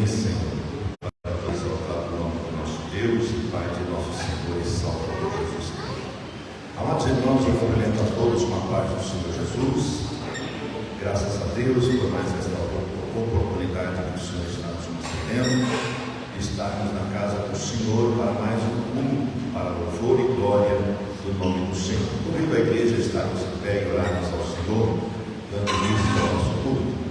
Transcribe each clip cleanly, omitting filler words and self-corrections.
Vem, Senhor, para exaltar o nome do nosso Deus e Pai de nosso Senhor e Salvador Jesus Cristo. Amados irmãos, eu cumprimento a todos com a paz do Senhor Jesus. Graças a Deus por mais esta oportunidade que o Senhor está nos concedendo de estarmos na casa do Senhor para mais um culto, para louvor e glória do nome do Senhor. Convido a igreja a estarmos em pé e orarmos ao Senhor, dando início ao nosso culto.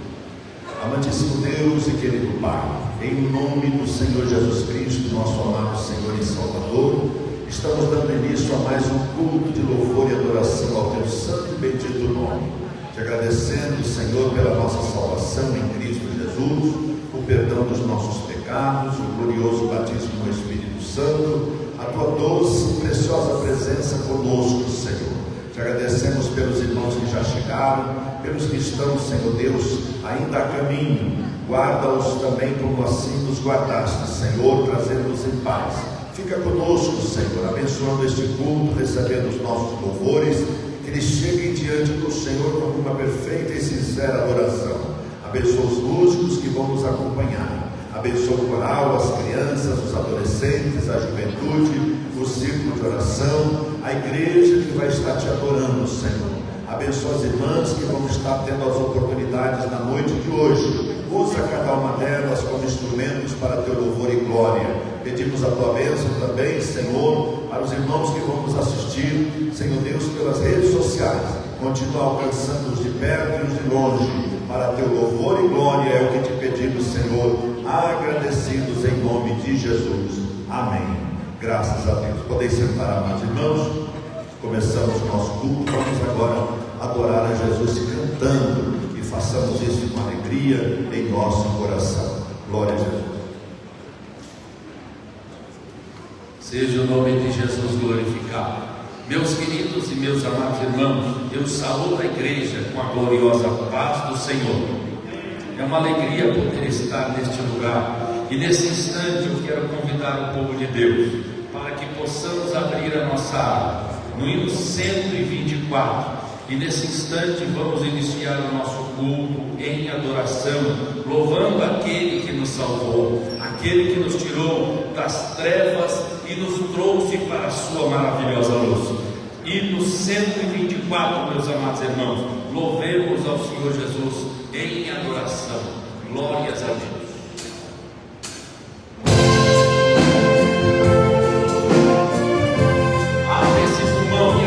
Amantíssimo Deus e querido Pai, em nome do Senhor Jesus Cristo, nosso amado Senhor e Salvador, estamos dando início a mais um culto de louvor e adoração ao Teu santo e bendito nome, te agradecendo, Senhor, pela nossa salvação em Cristo Jesus, o perdão dos nossos pecados, o glorioso batismo no Espírito Santo, a Tua doce e preciosa presença conosco, Senhor. Te agradecemos pelos irmãos que já chegaram, pelos que estão, Senhor Deus, ainda a caminho. Guarda-os também como assim nos guardaste, Senhor, trazendo-nos em paz. Fica conosco, Senhor, abençoando este culto, recebendo os nossos louvores, que eles cheguem diante do Senhor com uma perfeita e sincera adoração. Abençoa os músicos que vão nos acompanhar. Abençoa o coral, as crianças, os adolescentes, a juventude, o círculo de oração, a igreja que vai estar te adorando, Senhor. Abençoa as irmãs que vão estar tendo as oportunidades na noite de hoje. Usa cada uma delas como instrumentos para teu louvor e glória. Pedimos a tua bênção também, Senhor, para os irmãos que vão nos assistir, Senhor Deus, pelas redes sociais. Continua alcançando-os de perto e os de longe, para teu louvor e glória é o que te pedimos, Senhor, agradecidos em nome de Jesus. Amém. Graças a Deus. Podem sentar, amados irmãos. Começamos o nosso culto. Vamos agora adorar a Jesus cantando, e façamos isso com alegria em nosso coração. Glória a Jesus. Seja o nome de Jesus glorificado. Meus queridos e meus amados irmãos, eu saúdo a igreja com a gloriosa paz do Senhor. É uma alegria poder estar neste lugar, e nesse instante eu quero convidar o povo de Deus para que possamos abrir a nossa alma no hino 124, e nesse instante vamos iniciar o nosso culto em adoração, louvando aquele que nos salvou, aquele que nos tirou das trevas e nos trouxe para a sua maravilhosa luz. Hino 124, meus amados irmãos, louvemos ao Senhor Jesus em adoração. Glórias a Deus. Oh,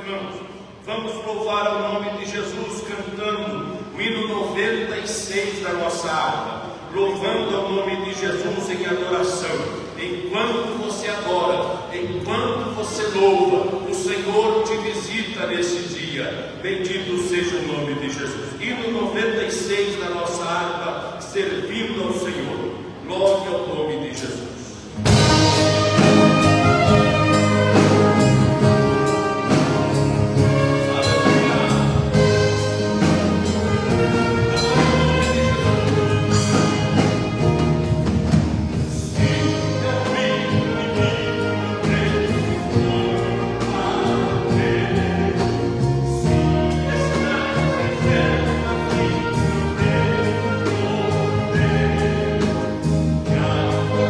irmãos, vamos louvar ao nome de Jesus cantando o hino 96 da nossa harpa, louvando ao nome de Jesus em adoração. Enquanto você adora, enquanto você louva, o Senhor te visita nesse dia. Bendito seja o nome de Jesus. Hino 96 da nossa harpa, servindo ao Senhor. Glória ao nome de Jesus. Yeah.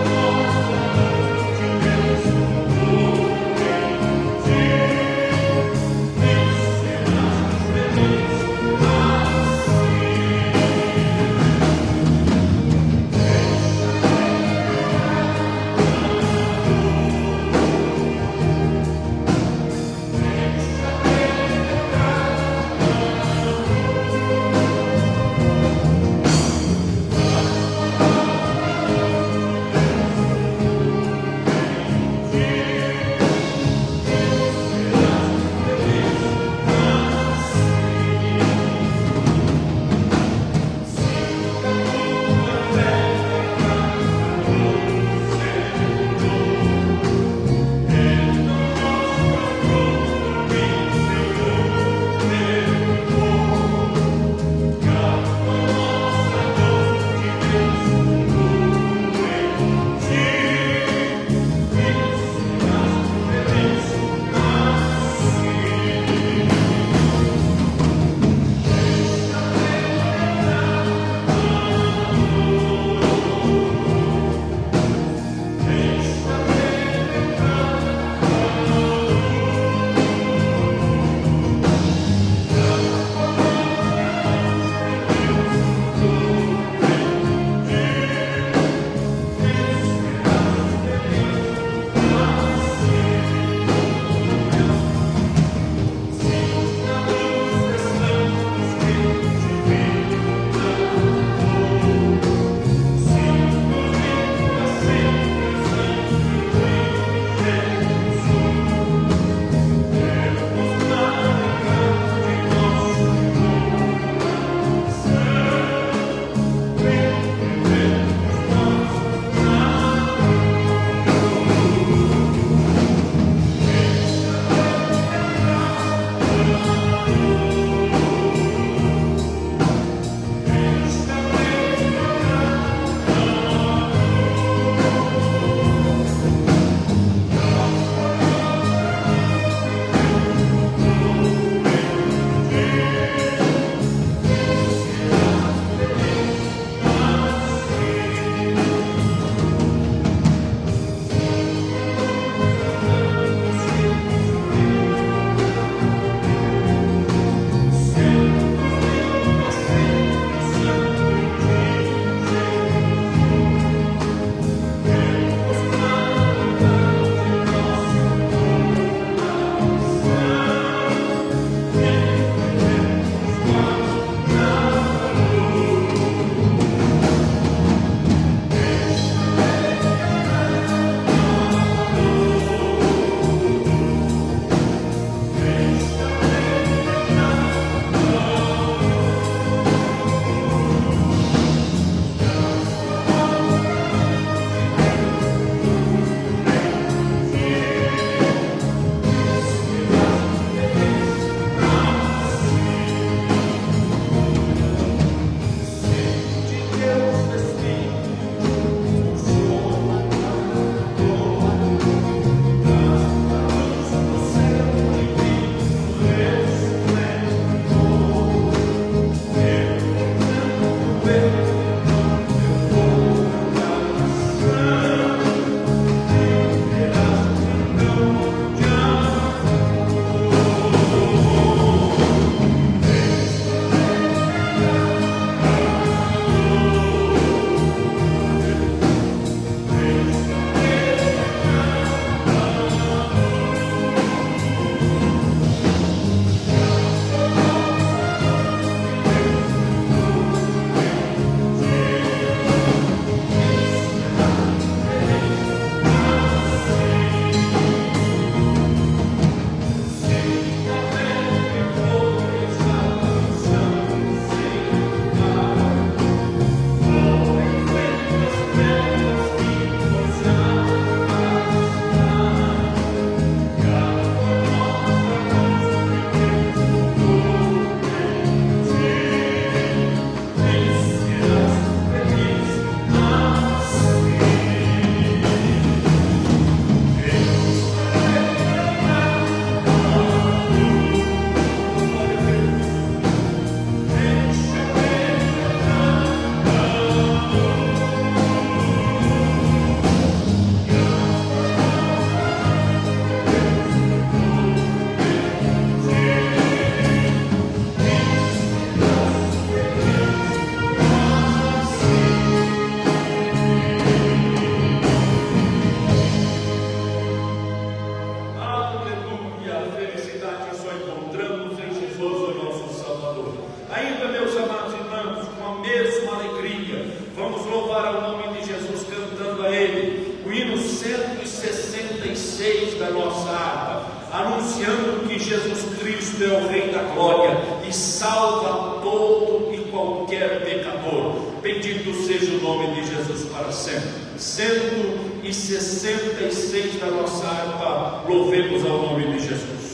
ainda, meus amados irmãos, com a mesma alegria, vamos louvar o nome de Jesus cantando a Ele o hino 166 da nossa harpa, anunciando que Jesus Cristo é o Rei da Glória e salva todo e qualquer pecador. Bendito seja o nome de Jesus para sempre. 166 da nossa harpa, louvemos ao nome de Jesus.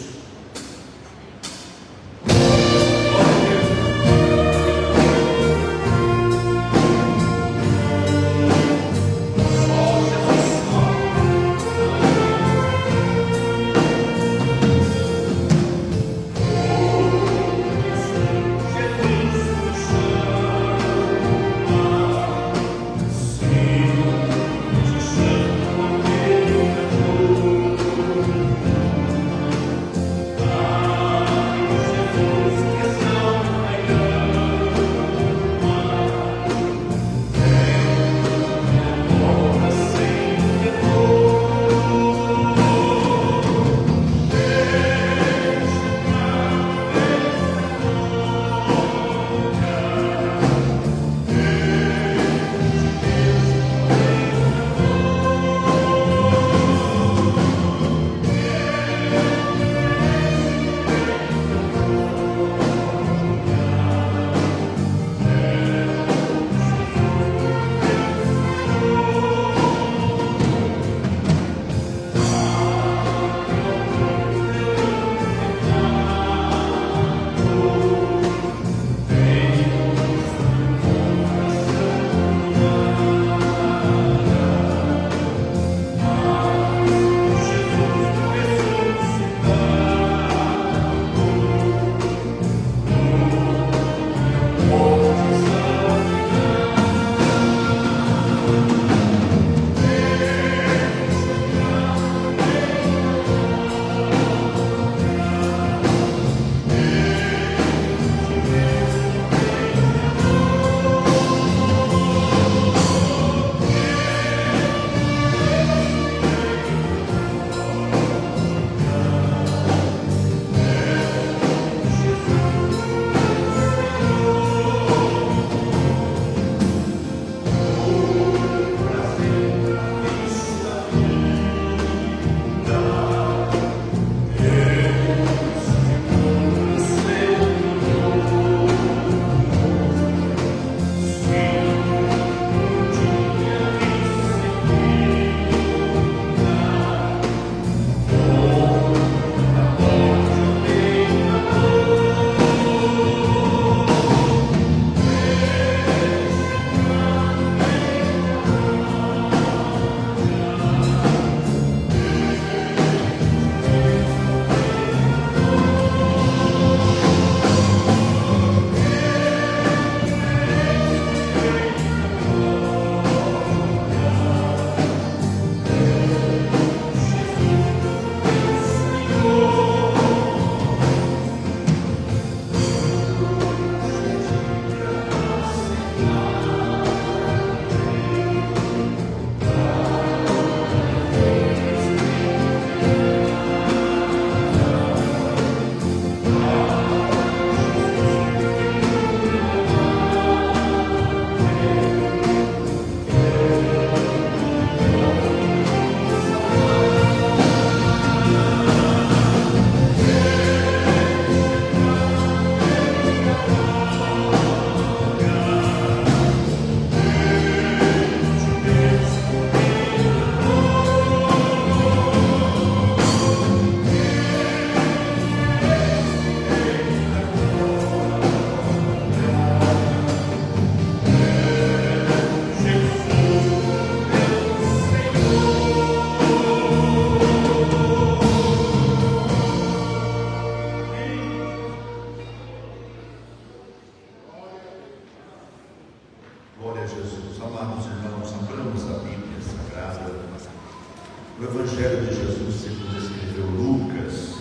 O Evangelho de Jesus, segundo escreveu Lucas,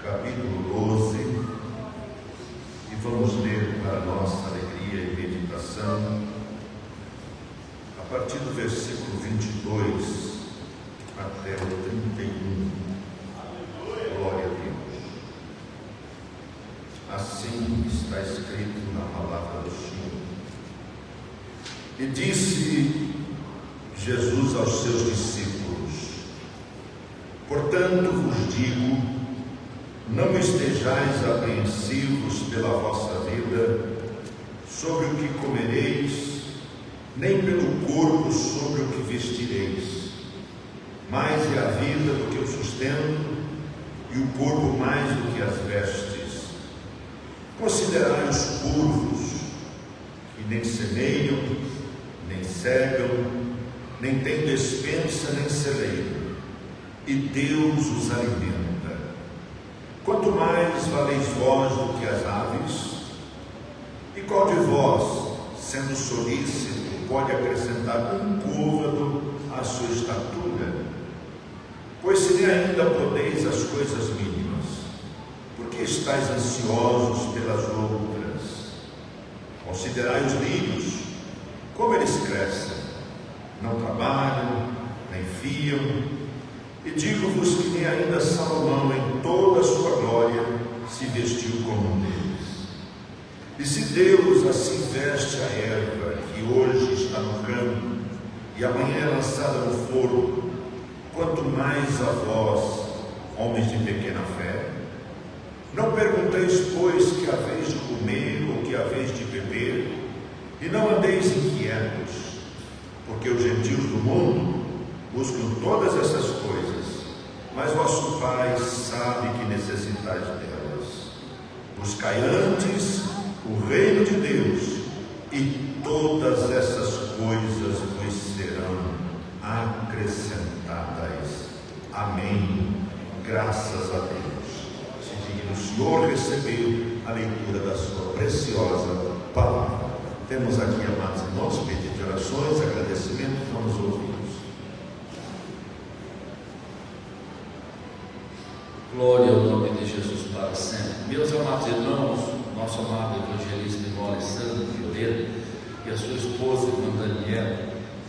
capítulo 12, e vamos ler para nossa alegria e meditação, a partir do versículo 22 até o 31. Glória a Deus. Assim está escrito na palavra do Senhor. E disse Jesus aos seus discípulos: portanto vos digo, não estejais apreensivos pela vossa vida, sobre o que comereis, nem pelo corpo sobre o que vestireis. Mais é a vida do que o sustento, e o corpo mais do que as vestes. Considerai os curvos, que nem semeiam, nem cegam, nem têm despensa nem celeiro, e Deus os alimenta. Quanto mais valeis vós do que as aves? E qual de vós, sendo solícito, pode acrescentar um côvado à sua estatura? Pois se nem ainda podeis as coisas mínimas, por que estáis ansiosos pelas outras? Considerai os lírios, como eles crescem, não trabalham, nem fiam, e digo-vos que nem ainda Salomão, em toda a sua glória, se vestiu como um deles. E se Deus assim veste a erva, que hoje está no campo, e amanhã é lançada no forno, quanto mais a vós, homens de pequena fé? Não pergunteis, pois, que haveis de comer ou que haveis de beber, e não andeis inquietos, porque os gentios do mundo buscam todas essas coisas, mas vosso Pai sabe que necessitais delas. Buscai antes o reino de Deus, e todas essas coisas vos serão acrescentadas. Amém. Graças a Deus. Se digna o Senhor receber a leitura da sua preciosa palavra. Temos aqui, amados irmãos, pedido de orações, agradecimentos, vamos ouvi-los. Glória ao nome de Jesus para sempre. Meus amados irmãos, nosso amado evangelista irmão Alessandro Fioreira e a sua esposa, irmã Daniela,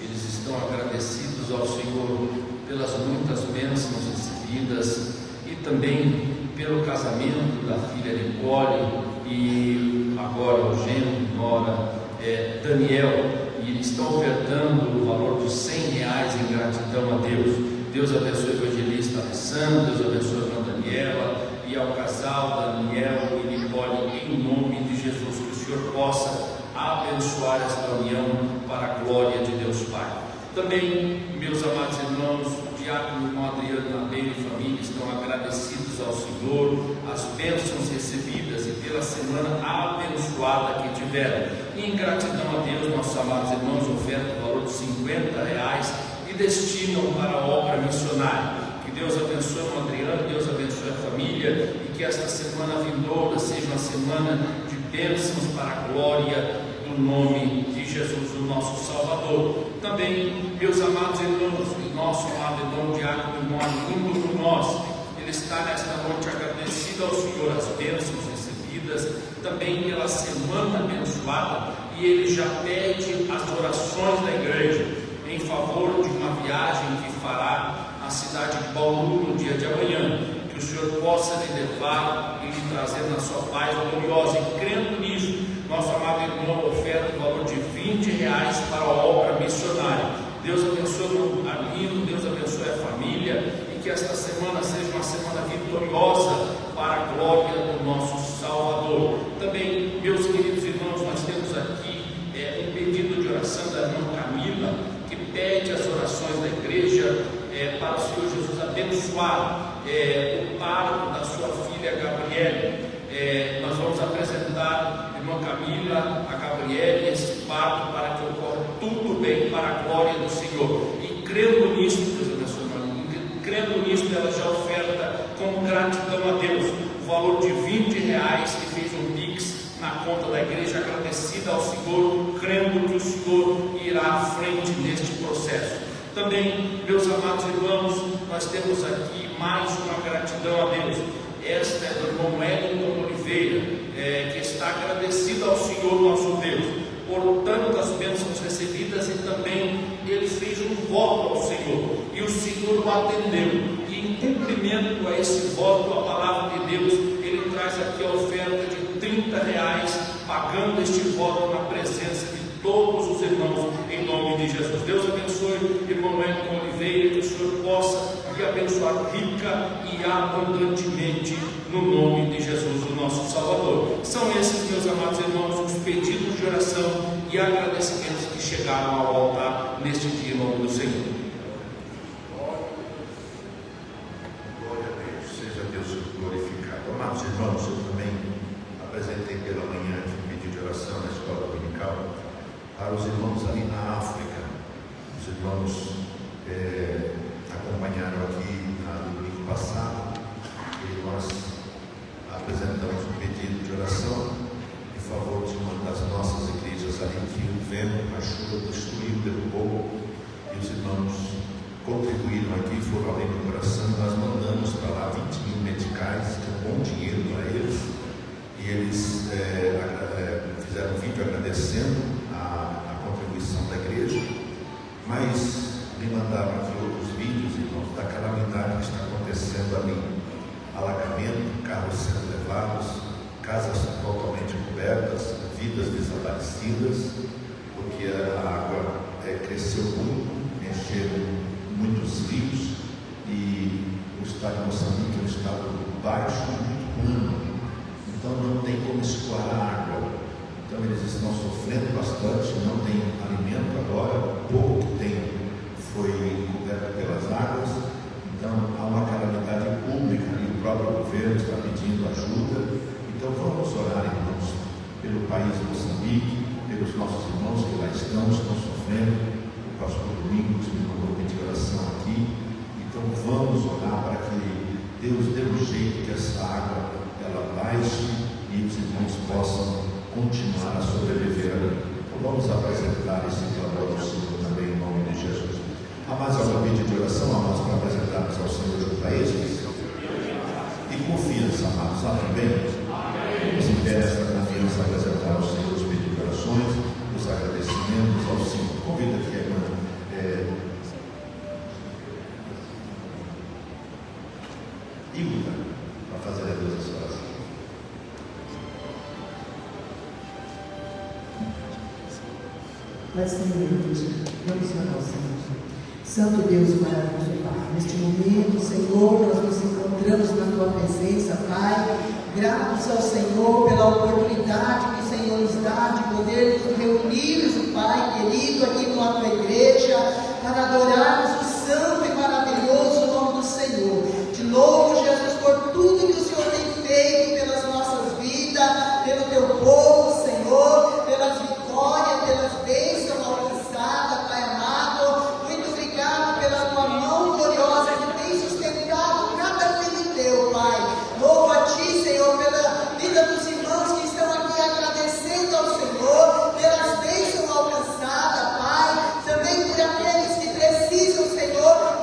eles estão agradecidos ao Senhor pelas muitas bênçãos recebidas e também pelo casamento da filha Nicole e agora o genro, nora Daniel, e eles estão ofertando o valor de R$100 em gratidão a Deus. Deus abençoe o evangelista Alessandro, Deus abençoe a irmã Daniela e ao casal Daniel e Nicole, em nome de Jesus, que o Senhor possa abençoar esta união para a glória de Deus Pai. Também, meus amados irmãos, o diácono irmão Adriano Madeira e família estão agradecidos ao Senhor, as bênçãos recebidas e pela semana abençoada que tiveram. E em gratidão a Deus, nossos amados irmãos ofertam o valor de R$50 e destinam para a obra missionária. Que Deus abençoe o Adriano, Deus abençoe a família e que esta semana vindoura seja uma semana de bênçãos para a glória do nome de Jesus, o nosso Salvador. Também, meus amados irmãos, o nosso amado irmão diácono, irmão Arlindo Brunós, ele está nesta noite agradecido ao Senhor as bênçãos recebidas, também pela semana abençoada, e ele já pede as orações da igreja em favor de uma viagem que fará à cidade de Bauru no dia de amanhã. Que o Senhor possa lhe levar e lhe trazer na sua paz gloriosa. E crendo nisso, nosso amado irmão oferta o valor de R$20 para a obra missionária. Deus abençoe o Arlindo, Deus abençoe a família, e que esta semana seja uma semana vitoriosa para a glória do nosso Salvador. Também, meus queridos irmãos, nós temos aqui um pedido de oração da irmã Camila, que pede as orações da igreja para o Senhor Jesus abençoar o parto da sua filha Gabriele. Nós vamos apresentar a irmã Camila, a Gabriele, esse parto para que ocorra tudo bem para a glória do Senhor. E crendo nisso, Deus abençoe, crendo nisso, ela já oferta com gratidão a Deus o valor de R$20 que fez um pix na conta da igreja, agradecida ao Senhor, crendo que o Senhor irá à frente neste processo. Também, meus amados irmãos, nós temos aqui mais uma gratidão a Deus. Esta é do irmão Wellington Oliveira, que está agradecido ao Senhor nosso Deus por tantas bênçãos recebidas, e também ele fez um voto ao Senhor e o Senhor o atendeu. E em cumprimento a esse voto, a palavra de Deus, ele traz traz aqui a oferta de R$30, pagando este voto na presença de todos os irmãos, em nome de Jesus. Deus abençoe, irmão Wellington Oliveira, que o Senhor possa lhe abençoar rica e abundantemente, no nome de Jesus, o nosso Salvador. São esses, meus amados irmãos, os pedidos de oração e agradecimentos que chegaram ao altar neste dia, em nome do Senhor. Glória a Deus, seja Deus glorificado. Amados irmãos, eu também apresentei pela manhã um pedido de oração na escola dominical para os irmãos ali na África. Os irmãos acompanharam aqui no domingo passado e nós apresentamos um pedido de oração em favor de uma das nossas igrejas ali que o vento, a chuva destruiu, derrubou, e os irmãos contribuíram aqui, foram além do coração. Nós mandamos para lá 20.000 meticais, que é um bom dinheiro para eles, e eles fizeram um vídeo agradecendo a contribuição da igreja, mas me mandaram aqui outros vídeos, irmãos, da calamidade que está acontecendo ali: alagamento, carros sendo levados, casas totalmente cobertas, vidas desaparecidas, porque a água cresceu muito, encheram muitos rios, e o estado de Moçambique é um estado baixo, muito plano, então não tem como escoar a água. Então eles estão sofrendo bastante, não tem alimento agora, o pouco que tem foi coberto pelas águas. Então há uma calamidade pública e o próprio governo está pedindo ajuda. Então vamos orar, irmãos, pelo país de Moçambique, pelos nossos irmãos que lá estão sofrendo. O pastor Domingos me mandou pedir oração aqui. Então vamos orar para que Deus dê um jeito que essa água ela baixe e os irmãos possam continuar a sobreviver. Então vamos apresentar esse clamor ao Senhor também, em nome de Jesus. Amados, algum pedido de oração, amados, para apresentarmos ao Senhor junto a estes? E confiança, amados, amém? Vamos em pé esta confiança apresentar ao Senhor os pedidos de orações, os agradecimentos ao Senhor. Convido aqui a irmã Hilda para fazer a Deus essa oração. Pai Senhor, vamos orar ao Senhor. Santo Deus maravilhoso, Pai, neste momento, Senhor, nós nos encontramos na Tua presença, Pai, gratos ao Senhor pela oportunidade que o Senhor nos dá de poder nos reunirmos, Pai querido, aqui na Tua igreja, para adorarmos o santo e maravilhoso nome do Senhor. De novo, Jesus, por tudo que o Senhor tem feito pelas nossas vidas, pelo Teu povo, Senhor, pelas vitórias, pelas bênçãos alcançadas, Pai amado. Muito obrigado pela Tua mão gloriosa que tem sustentado cada filho Teu, Pai. Louvo a Ti, Senhor, pela vida dos irmãos que estão aqui agradecendo ao Senhor, pelas bênçãos alcançadas, Pai. Também por aqueles que precisam, Senhor,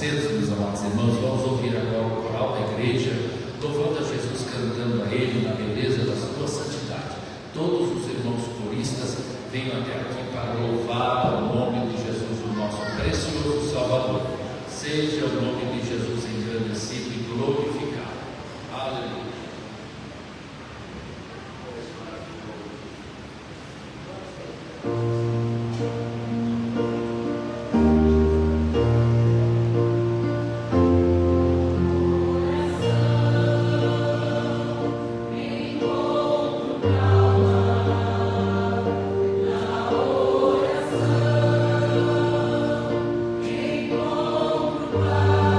vocês, meus amados irmãos. Vamos ouvir agora o coral da igreja, louvando a Jesus, cantando a Ele na beleza da sua santidade. Todos os irmãos coristas venham até aqui para louvar o nome de Jesus, o nosso precioso Salvador. Seja o nome de Jesus engrandecido e glorificado. Aleluia. Wow.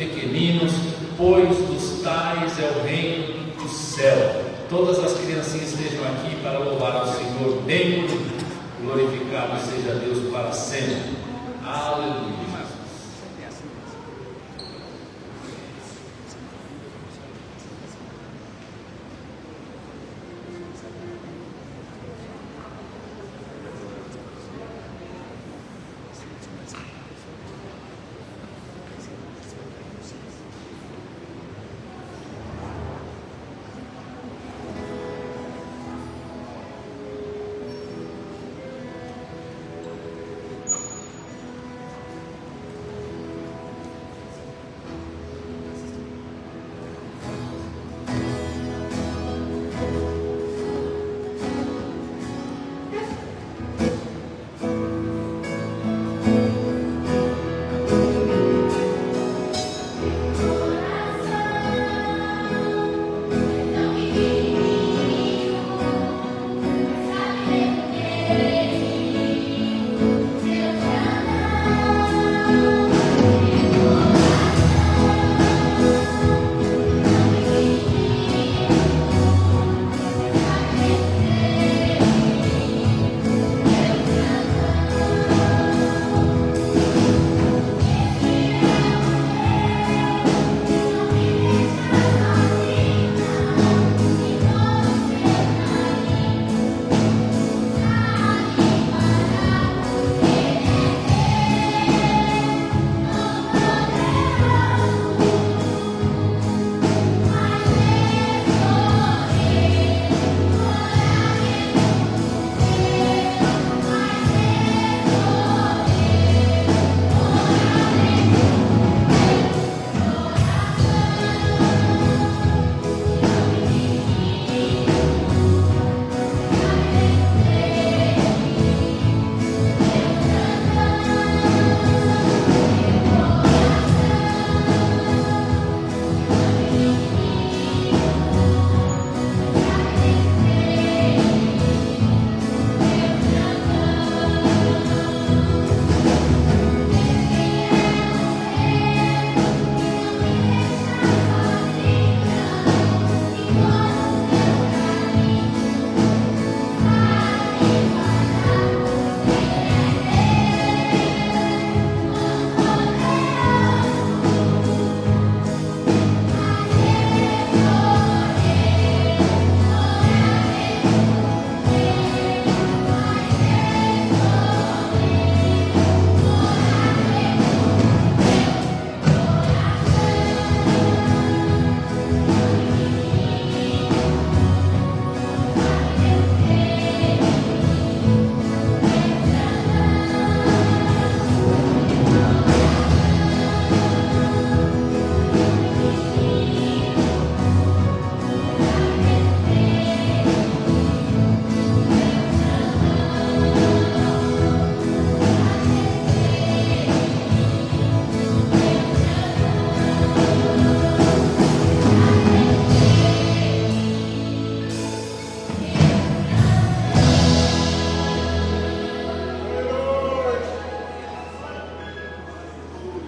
pequeninos, pois dos tais é o reino do céu. Todas as criancinhas estejam aqui para louvar ao Senhor, bem glorificado seja Deus para sempre. Aleluia.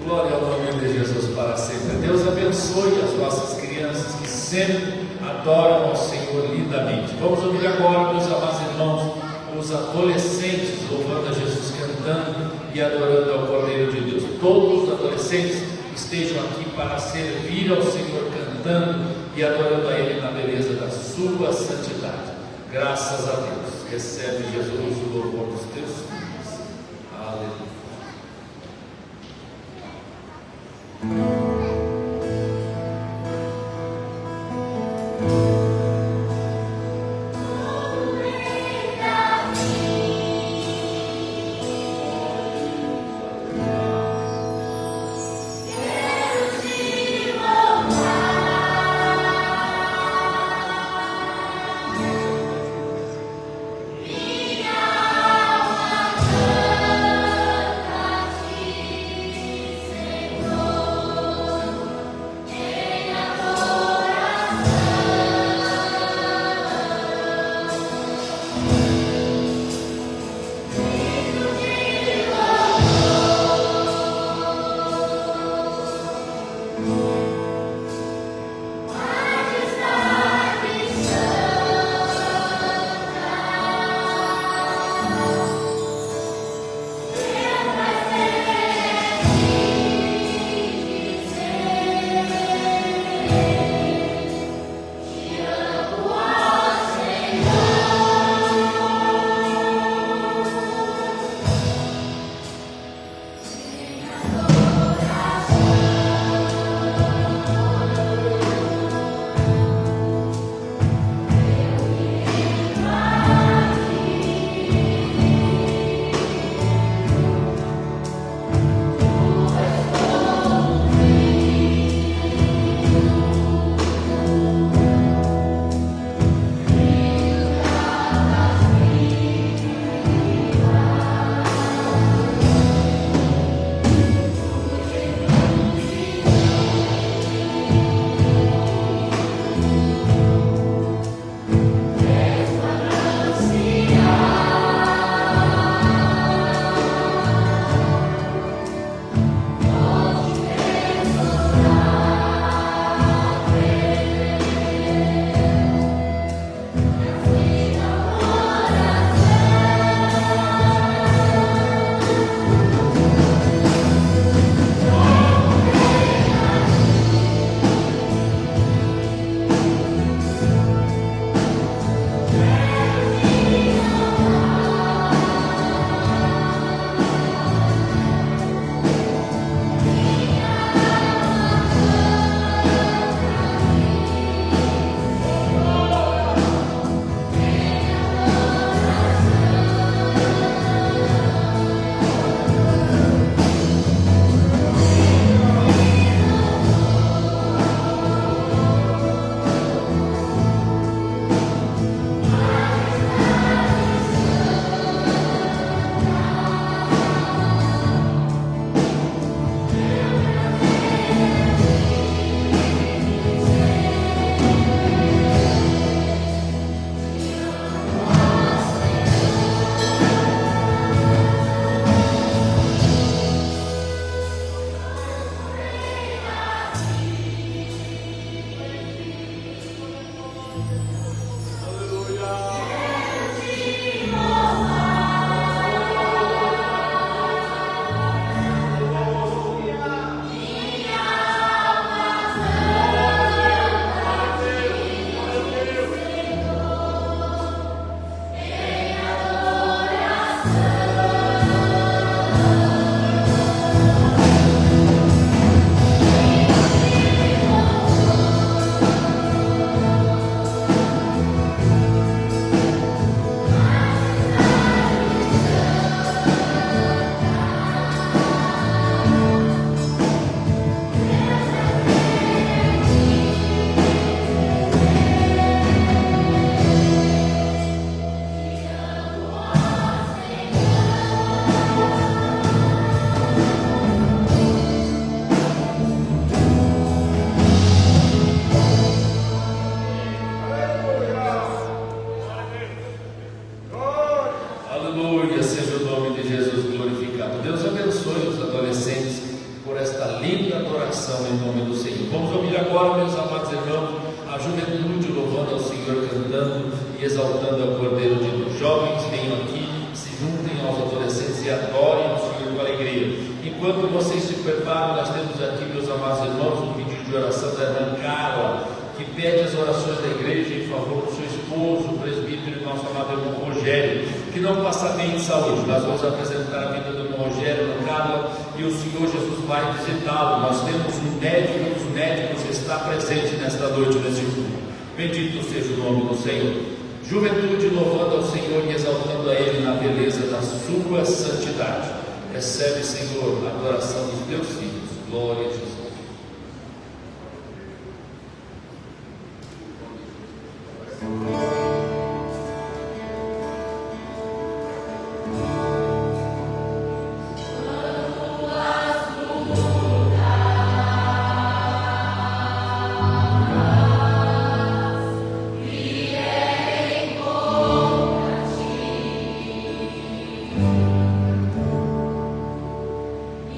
Glória ao nome de Jesus para sempre. Deus abençoe as nossas crianças que sempre adoram ao Senhor lindamente. Vamos ouvir agora, meus amados irmãos, os adolescentes louvando a Jesus, cantando e adorando ao Cordeiro de Deus. Todos os adolescentes estejam aqui para servir ao Senhor, cantando e adorando a Ele na beleza da sua santidade. Graças a Deus. Recebe, Jesus, o louvor dos teus filhos. Aleluia. Minha alma exaltando ao Cordeiro de Deus. Jovens, venham aqui, se juntem aos adolescentes e adorem o Senhor com alegria. Enquanto vocês se preparam, nós temos aqui, meus amados irmãos, um pedido de oração da irmã Carla, que pede as orações da igreja em favor do seu esposo, o presbítero e nosso amado irmão Rogério, que não passa bem de saúde. Nós vamos apresentar a vida do irmão Rogério, irmã Carla, e o Senhor Jesus vai visitá-lo. Nós temos um dos médicos está presente nesta noite, neste culto. Bendito seja o nome do Senhor. Juventude louvando ao Senhor e exaltando a Ele na beleza da sua santidade. Recebe, Senhor, a adoração dos teus filhos. Glória a Jesus.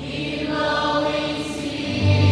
E não ensine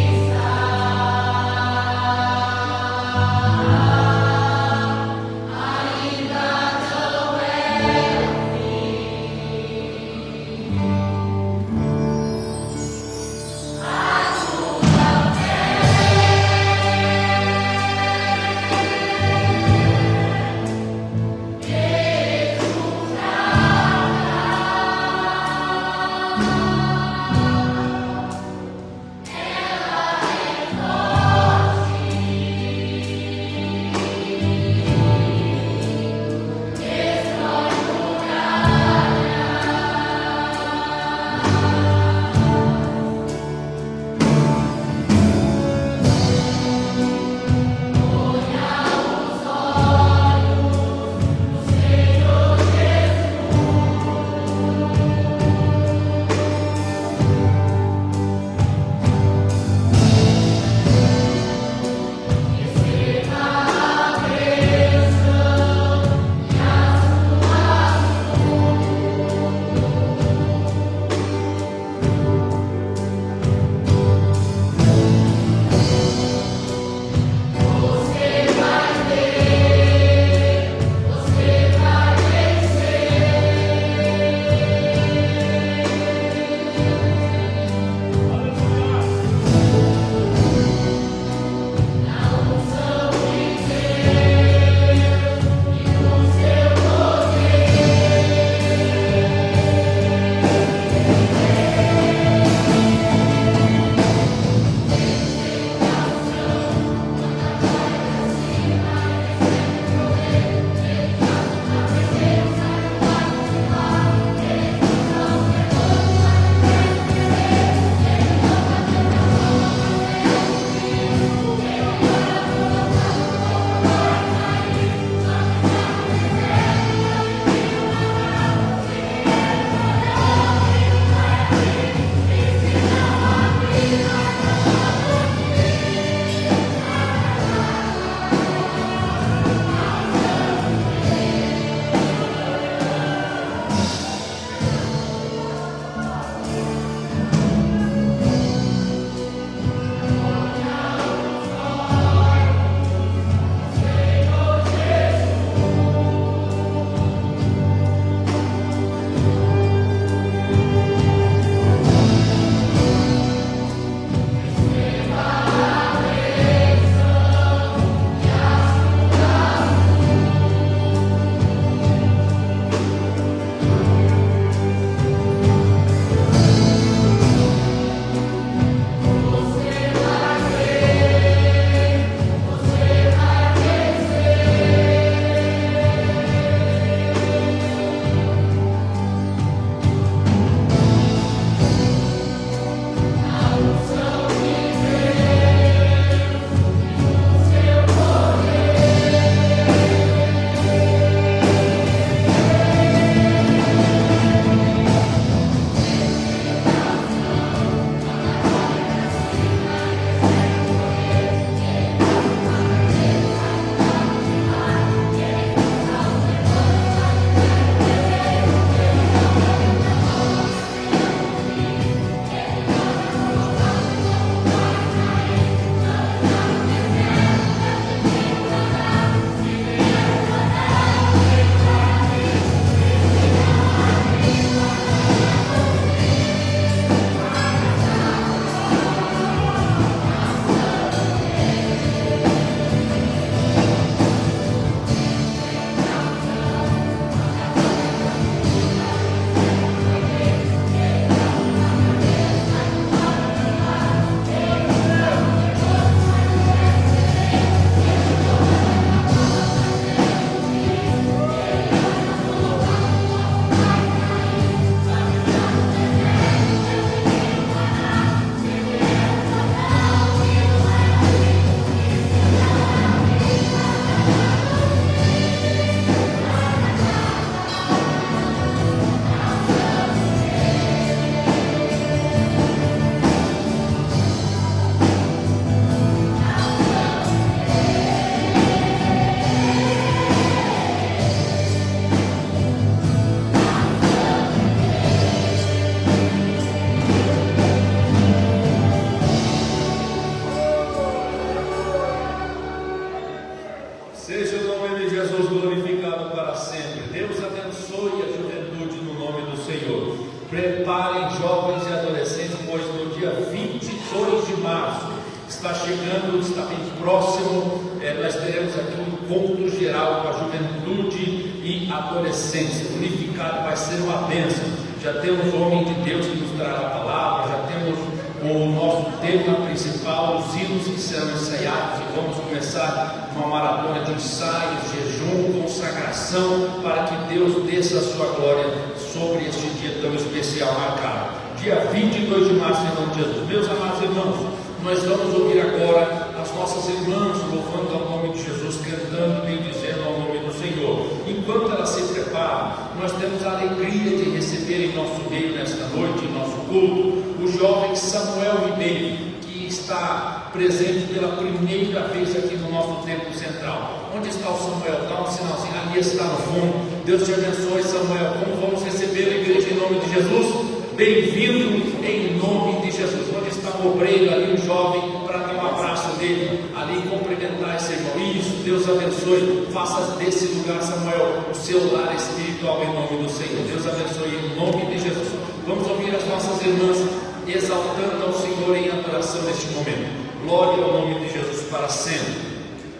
de Jesus glorificado para sempre. Deus abençoe a juventude no nome do Senhor. Preparem jovens e adolescentes, pois no dia 22 de março está chegando, está bem próximo, nós teremos aqui um encontro geral com a juventude e adolescência. Unificado, vai ser uma bênção. Já temos o homem de Deus que nos trará a palavra, já temos o nosso tema principal, os hinos que serão ensaiados, e vamos começar uma maratona de ensaios, jejum, consagração, para que Deus desça a sua glória sobre este dia tão especial marcado. Dia 22 de março, em nome de Jesus. Meus amados irmãos, nós vamos ouvir agora as nossas irmãs louvando ao nome de Jesus, cantando e bendizendo ao nome do Senhor. Enquanto elas se preparam, nós temos a alegria de receber em nosso meio nesta noite, em nosso culto, o jovem Samuel Ribeiro, que está presente pela primeira vez aqui no nosso templo central. Onde está o Samuel? Dá um sinalzinho, ali está no fundo. Deus te abençoe, Samuel. Como vamos receber a igreja em nome de Jesus? Bem-vindo em nome de Jesus. Onde está o obreiro ali, o jovem, para dar um abraço dele, ali cumprimentar esse irmão. Isso, Deus abençoe. Faça desse lugar, Samuel, o seu lar espiritual em nome do Senhor. Deus abençoe em nome de Jesus. Vamos ouvir as nossas irmãs exaltando ao Senhor em adoração neste momento. Glória ao nome de Jesus para sempre.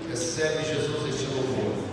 Recebe, Jesus, este louvor.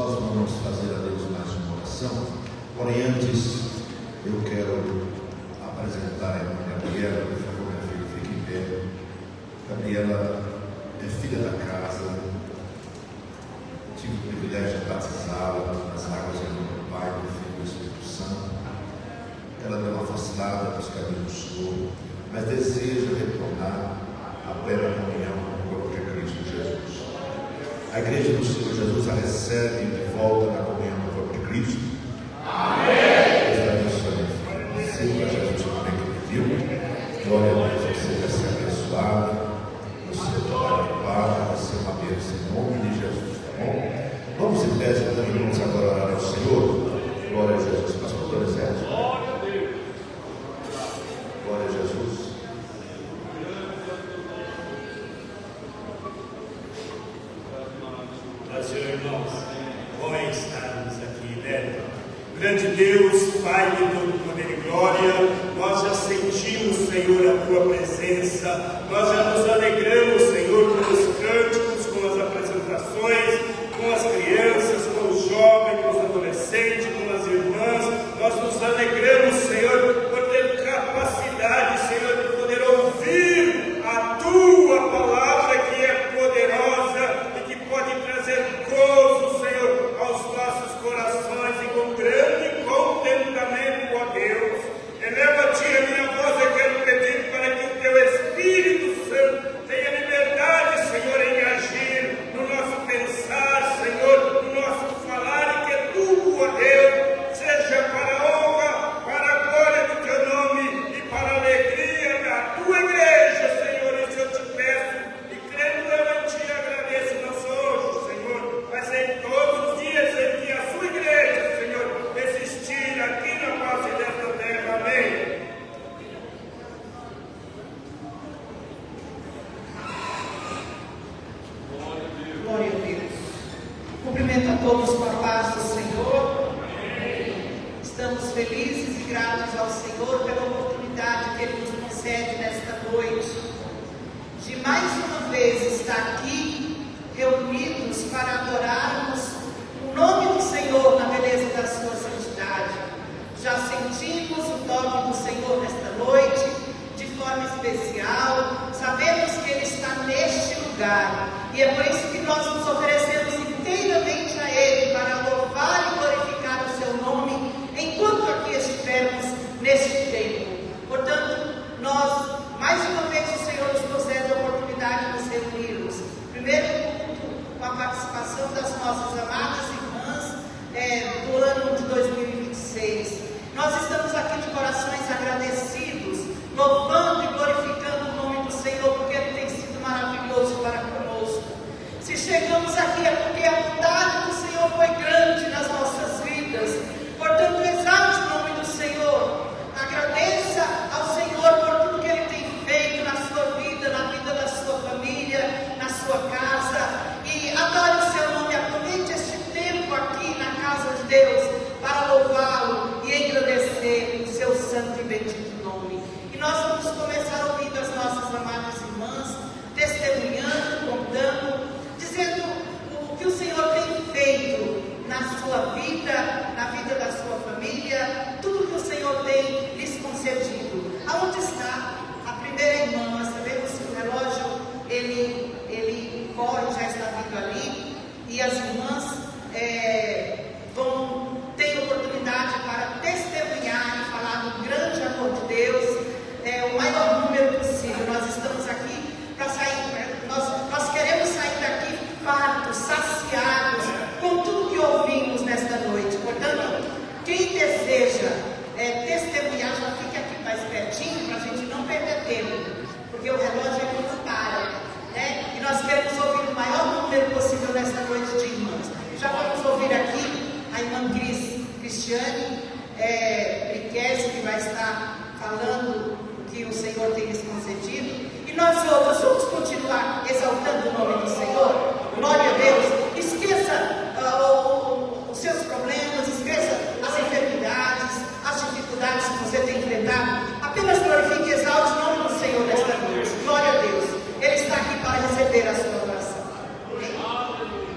nós vamos fazer a Deus mais uma oração. Porém, antes, eu quero apresentar a irmã Gabriela. Por favor, minha filha, fique em pé. Gabriela é filha da casa. Tive o privilégio de batizá-la nas águas do Pai, do Filho e do Espírito Santo. Ela deu uma afastada dos caminhos do Senhor, mas deseja retornar à plena comunhão com o corpo de Cristo Jesus. A igreja do Senhor Jesus a recebe de volta na comunhão com o corpo de Cristo. Amém. Deus abençoe. Sirva Jesus como é que pediu. Glória a Deus, você vai ser abençoado no seu trabalho de guarda, vai ser uma bênção em nome de Jesus. Tá bom? Vamos em pé, então, irmãos, agora orar ao Senhor. Glória a Jesus. Pastor Donizete. Glória a Jesus. Senhor, irmãos, bom é estarmos aqui, né? Grande Deus, Pai de todo poder e glória, nós já sentimos, Senhor, a Tua presença, nós já nos alegramos, Senhor, com os cânticos, com as apresentações, com as crianças, com os jovens, com os adolescentes, com as irmãs, nós nos alegramos, Senhor, por ter capacidade, Senhor, de poder ouvir a Tua palavra que é poderosa e que pode trazer gozo, Senhor, aos nossos corações e com grande contentamento, ó Deus. Eleva-te a minha voz, eu quero pedir para que o Teu Espírito Santo tenha liberdade, Senhor, em agir no nosso pensar, Senhor, no nosso falar, e que tudo, ó Deus, seja para a honra, para a glória do Teu nome e para a alegria da Tua igreja, Senhor. Isso eu te peço, e crendo eu em Ti agradeço, não só hoje, Senhor, mas em todos os dias em que a Sua igreja, Senhor, existir aqui na face desta terra. Amém. Glória a Deus. Cumprimento a todos com a paz do Senhor. Estamos felizes e gratos ao Senhor pela oportunidade que Ele nos concede nesta noite, de mais uma vez estar aqui, reunidos para adorarmos o nome do Senhor na beleza da sua santidade. Já sentimos o toque do Senhor nesta noite, de forma especial, sabemos que Ele está neste lugar, e é por isso que nós nos oferecemos inteiramente a Ele, para louvar e glorificar o Seu nome, enquanto aqui estivermos neste tempo. Portanto, nós, mais uma vez, o Senhor nos concede a oportunidade de nos reunirmos. Primeiro culto, com a participação das nossas amadas irmãs do ano de 2026. Nós estamos aqui de corações agradecidos, louvando e glorificando o nome do Senhor, porque Ele tem sido maravilhoso para conosco. Se chegamos aqui é porque a bondade do Senhor foi grande nas nossas vidas. Portanto, exalte o nome do Senhor. Agradeça ao Senhor por tudo que Ele tem feito na sua vida, na vida da sua família, na sua casa. E adore o Seu nome. Aproveite este tempo aqui na casa de Deus para louvá-lo e engrandecer o Seu santo e bendito nome. E nós vamos começar ouvindo as nossas amadas irmãs, testemunhando, contando, dizendo o que o Senhor tem feito na sua vida, na vida da sua família, tudo que o Senhor tem lhes concedido. Aonde está a primeira irmã? Nós sabemos que o relógio, ele corre, já está vindo ali, e as irmãs vão ter oportunidade para testemunhar e falar do grande amor de Deus, o maior número possível. Nós estamos aqui para sair, nós queremos sair daqui fartos, saciados com tudo que ouvimos nesta noite. Portanto, quem deseja testemunhar, já fica aqui mais pertinho para a gente não perder tempo, porque o relógio é muito para, né? E nós queremos ouvir o maior número possível nesta noite de irmãs. Já vamos ouvir aqui a irmã Cristiane Briquese, que vai estar falando o que o Senhor tem lhes concedido. E nós outros vamos continuar exaltando o nome do Senhor. Glória a Deus. Esqueça os seus problemas, esqueça as enfermidades, as dificuldades que você tem enfrentado. Apenas glorifique e exalte o nome do Senhor nesta noite. Glória a Deus. Ele está aqui para receber a sua oração. Glória a Deus.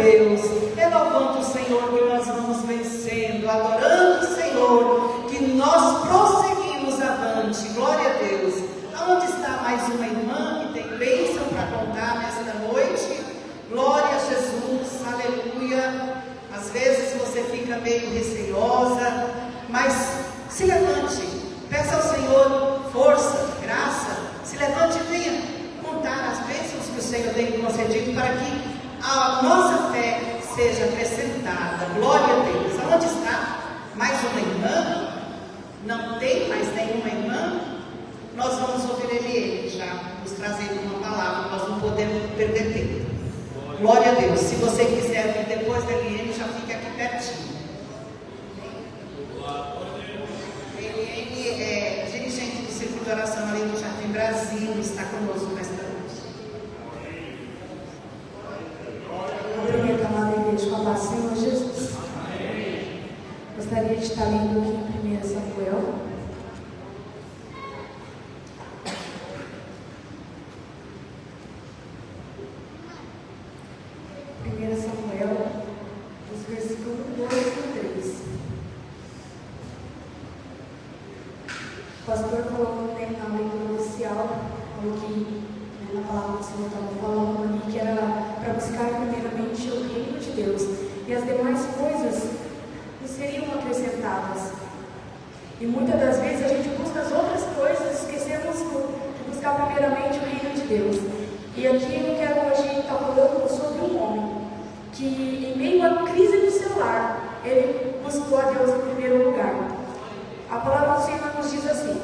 Deus. É louvando o Senhor que nós vamos vencendo, adorando o Senhor, que nós prosseguimos avante. Glória a Deus. Aonde está mais uma irmã que tem bênção para contar nesta noite? Glória a Jesus, aleluia. Às vezes você fica meio receosa, mas se levante, peça ao Senhor força, graça, se levante e venha contar as bênçãos que o Senhor tem concedido para que a nossa fé seja acrescentada. Glória a Deus. Aonde está mais uma irmã? Não tem mais nenhuma irmã? Nós vamos ouvir ele já nos trazendo uma palavra, nós não podemos perder tempo. Glória a Deus. Se você quiser vir depois da Eliane, já fica aqui pertinho. Ele é dirigente do Círculo de Oração ali do Jardim Brasil, está conosco nesta noite. Cumprimento a amada igreja com a paz do Senhor Jesus. Gostaria de estar lendo aqui em 1 Samuel. Os versículos 2 e 3. O pastor falou na leitura inicial, falou que na palavra do Senhor estava falando ali que era para buscar primeiramente o reino de Deus e as demais coisas nos seriam acrescentadas. E muitas das vezes a gente busca as outras coisas, esquecemos de buscar primeiramente o reino de Deus. E aqui eu quero hoje estar falando sobre um homem que, em meio à crise do seu lar, ele buscou a Deus em primeiro lugar. A palavra do Senhor nos diz assim: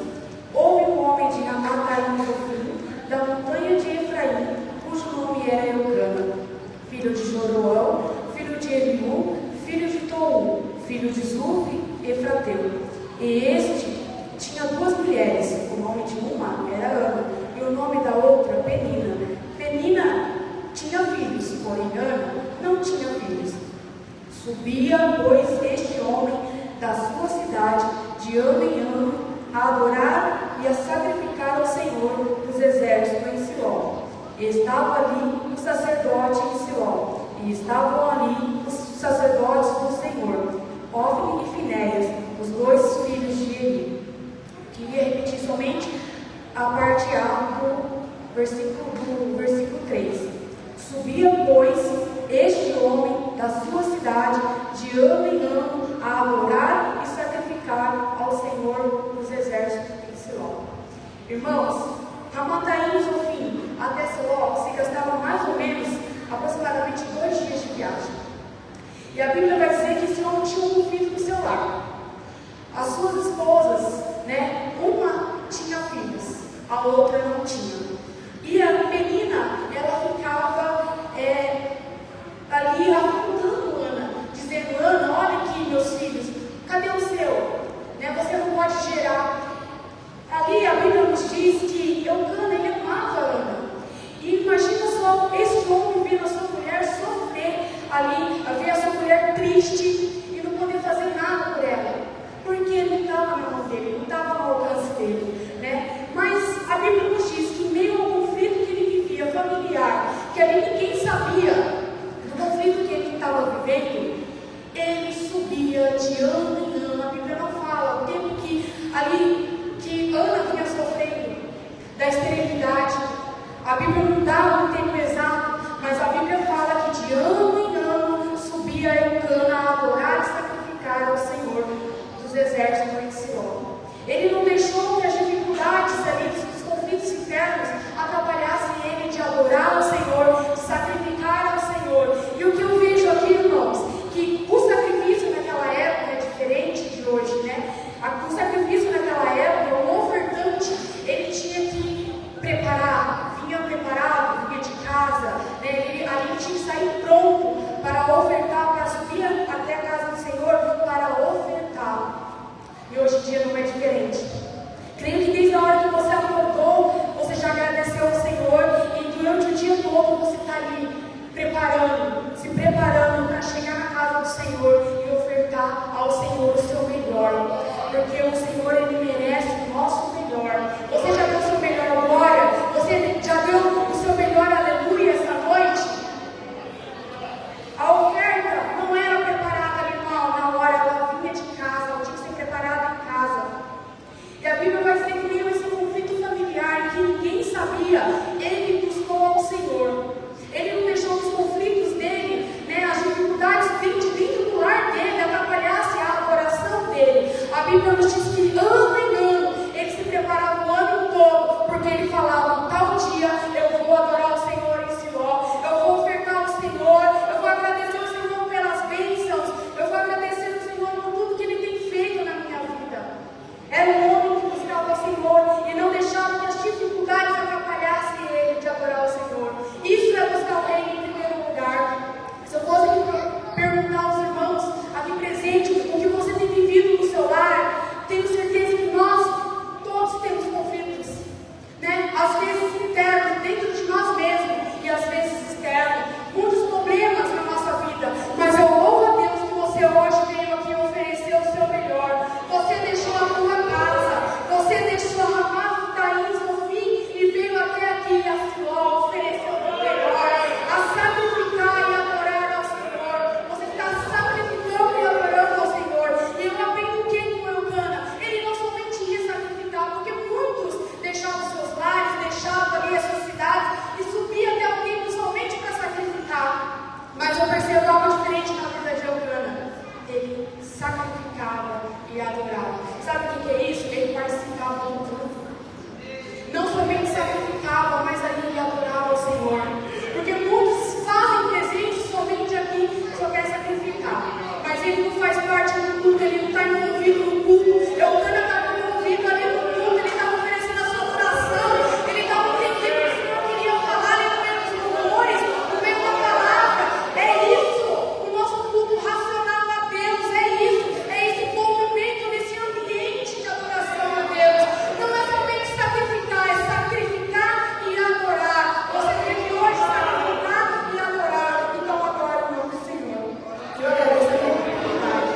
houve um homem de Ramataim, da montanha de Efraim, cujo nome era Eucana, filho de Joroão, filho de Eliú, filho de Tou, filho de Zufi, Efrateu. E este tinha duas mulheres, o nome de uma era Ana, e o nome da outra Penina. Penina tinha filhos, porém Ana não tinha filhos. Subia, pois, este homem da sua cidade, de ano em ano, a adorar e a sacrificar ao Senhor dos exércitos em Siló. E estava ali o sacerdote em Siló, e estavam ali os sacerdotes do Senhor, Ofni e Finéias, os dois filhos de Eli. Queria repetir somente a parte A do versículo 3. Subia, pois, este homem da sua cidade, de ano em ano, a adorar e sacrificar ao Senhor dos exércitos em Siló. Irmãos, Ramataim e Zofim até Siló se gastavam mais ou menos aproximadamente 2 dias de viagem. E a Bíblia vai dizer que esse homem tinha um filho no seu lar. As suas esposas, uma tinha filhos, a outra não tinha. E a menina, ela ficava ali apontando Ana, dizendo: Ana, olha aqui meus filhos, cadê o seu? Você não pode gerar. Ali a Bíblia nos diz que Eucana, ele amava Ana. E imagina só esse homem vendo a sua mulher sofrer ali, ver a sua mulher triste e não poder fazer nada por ela, porque ele não estava na mão dele, não estava no alcance dele, Mas a Bíblia nos diz que em meio ao conflito que ele vivia, familiar, que ali ninguém sabia do conflito que ele estava vivendo, ele subia de ano em ano. A Bíblia não fala o tempo que Ana vinha sofrendo da esterilidade. A Bíblia não dá um tempo exato, mas a Bíblia fala que de ano em ano subia Eucana a adorar e sacrificar ao Senhor dos exércitos em Siló. Ele não deixou que as dificuldades ali, os conflitos internos, atrapalhassem ele de adorar ao Senhor, de sacrificar ao Senhor. E o que eu vejo aqui, irmãos, que o sacrifício naquela época é diferente de hoje, O sacrifício naquela época, o ofertante, ele tinha que preparar, vinha preparado, vinha de casa, ali tinha que sair pronto para ofertar, para subir até a casa do Senhor, para ofertar. E hoje em dia não é diferente. Creio que desde a hora que você acordou, você já agradeceu ao Senhor, e durante o dia todo você está ali se preparando para chegar na casa do Senhor e ofertar ao Senhor o seu melhor, porque o Senhor, Ele merece o nosso melhor. Você já deu o seu melhor glória? Você já deu o seu melhor aleluia esta noite? Ao sacrificava e adorava. Sabe o que é isso? Ele participava do culto. Não somente sacrificava, mas ali ele adorava o Senhor. Porque muitos fazem presente somente aqui, só quer sacrificar. Mas ele não faz parte do culto, ele não está envolvido no culto. Eucana estava envolvido ali no culto, ele estava oferecendo a sua adoração, ele estava entendendo o que o Senhor queria falar ali no meio dos louvores, no meio da palavra. É isso, o nosso culto racional a Deus, é esse envolvimento nesse ambiente de adoração a Deus. Não é somente sacrificar, é sacrificar e adorar. Você tem que hoje sacrificar e adorar. Então adora o nome do Senhor. Que eu agradeço a oportunidade.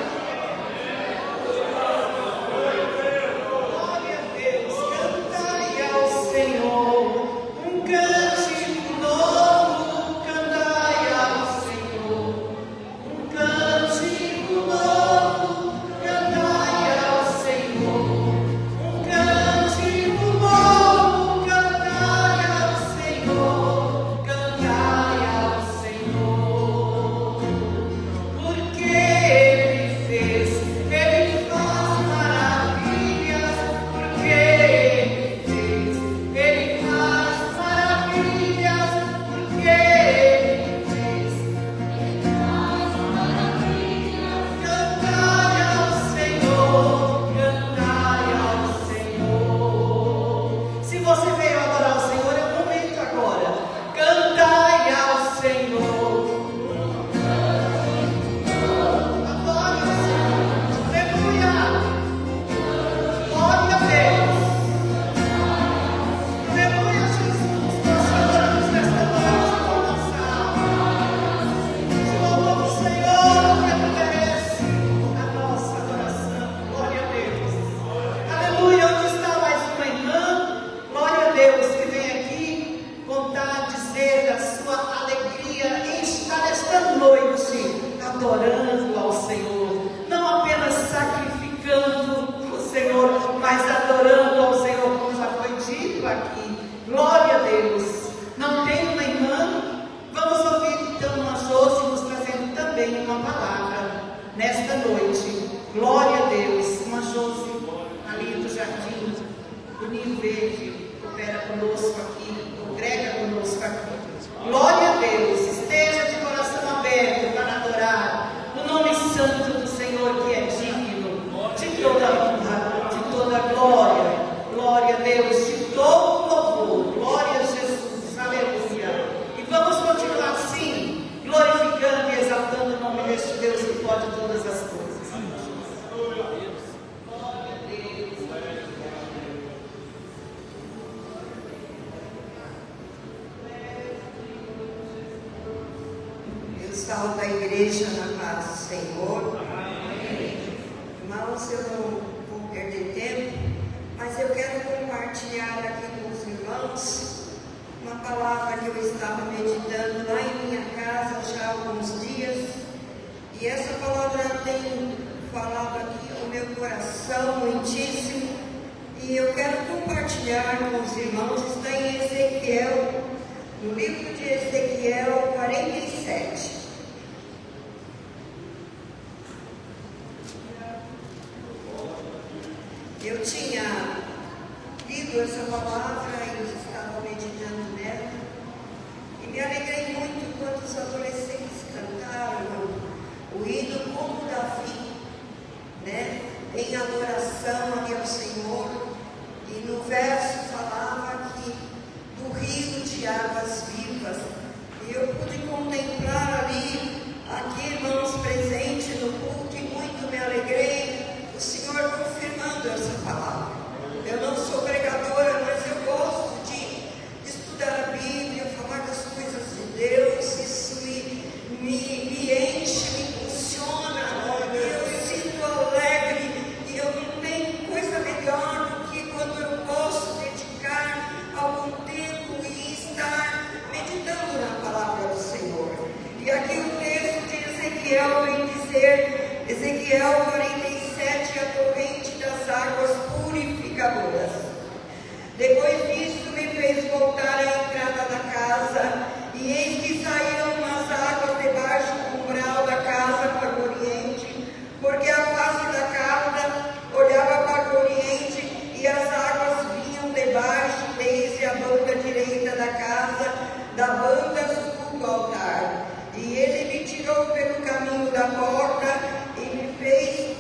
Glória a Deus, cantai ao Senhor um cântico novo, cantai ao Senhor um cântico novo, cantai ao Senhor um cântico novo, cantai ao Senhor, cantai ao Senhor, porque Ele fez, Ele faz maravilhas, porque Ele fez, Ele faz maravilhas, porque Ele fez, Ele faz maravilhas. Cantai ao Senhor, cantai ao Senhor. Se você veio adorar o Senhor, é o momento agora. Cantai ao Senhor. Adore o Senhor. Aleluia. Glória a Deus. Aleluia, Jesus. Nós adoramos nesta noite com nossa alma. Te louvamos, Senhor, que Ele merece a nossa adoração. Glória a Deus. Aleluia. Onde está mais uma irmã? Glória a Deus, que vem aqui contar, dizer da sua alegria em estar esta noite adorando ao Senhor. Não apenas sacrificando o Senhor, mas adorando ao Senhor, como já foi dito aqui. Glória a Deus. Não tem uma irmã? Vamos ouvir então uma Josi nos trazendo também uma palavra nesta noite. Glória a Deus. Uma Josi ali do jardim do Ninho Verde, opera conosco aqui, congrega conosco aqui. Glória a Deus. Esteja de coração aberto para adorar o nome santo do Senhor, que é digno de toda honra, de toda glória. Glória a Deus, de todo louvor. Glória a Jesus. Aleluia. E vamos continuar assim, glorificando e exaltando o nome deste Deus que pode todas as coisas. Eu saúdo a igreja na paz do Senhor. Irmãos, eu não vou perder tempo, mas eu quero compartilhar aqui com os irmãos uma palavra que eu estava meditando lá em minha casa já há alguns dias. E essa palavra tem falado aqui ao meu coração muitíssimo. E eu quero compartilhar com os irmãos. Está em Ezequiel, no livro de Ezequiel 47. Eu tinha lido essa palavra e eu estava meditando nela. E me alegrei muito quando os adolescentes cantaram o hino como Davi, né? Em adoração ali ao Senhor. E no verso falava que do rio de águas vivas. E eu pude contemplar ali, aqui irmãos presentes no culto, e muito me alegrei, o Senhor confirmando essa palavra. Eu não sou pregadora, mas eu gosto de estudar a Bíblia, falar das coisas de Deus. Isso me enche, me impulsiona. Eu sinto alegre e eu não tenho coisa melhor do que quando eu posso dedicar algum tempo e estar meditando na palavra do Senhor. E aqui o texto de Ezequiel vem dizer, Ezequiel 47, a torrente das águas purificadoras. Depois disso me fez voltar à entrada da casa, e eis que saíram umas águas debaixo do umbral da casa para o oriente, porque a da porta e me fez,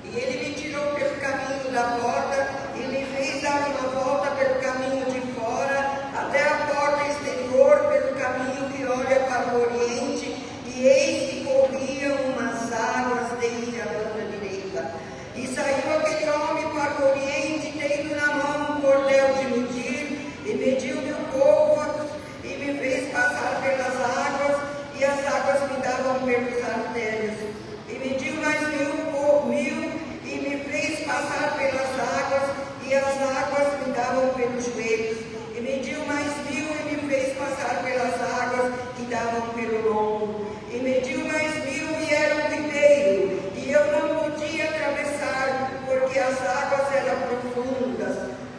e ele me tirou pelo caminho da porta e me fez dar uma volta pelo caminho de fora, até a porta exterior, pelo caminho que olha para o oriente, e eis que corriam umas águas desde a banda direita. E saiu aquele homem para o oriente, tendo na mão um cordel de medir, e mediu-me o povo, e me fez passar pelas águas, e as águas me davam pelos artérios. E mediu mais mil, e me fez passar pelas águas, e as águas me davam pelos joelhos. E mediu mais mil, e me fez passar pelas águas, que davam pelo lombo. E mediu mais mil, e era um ribeiro, e eu não podia atravessar, porque as águas eram profundas,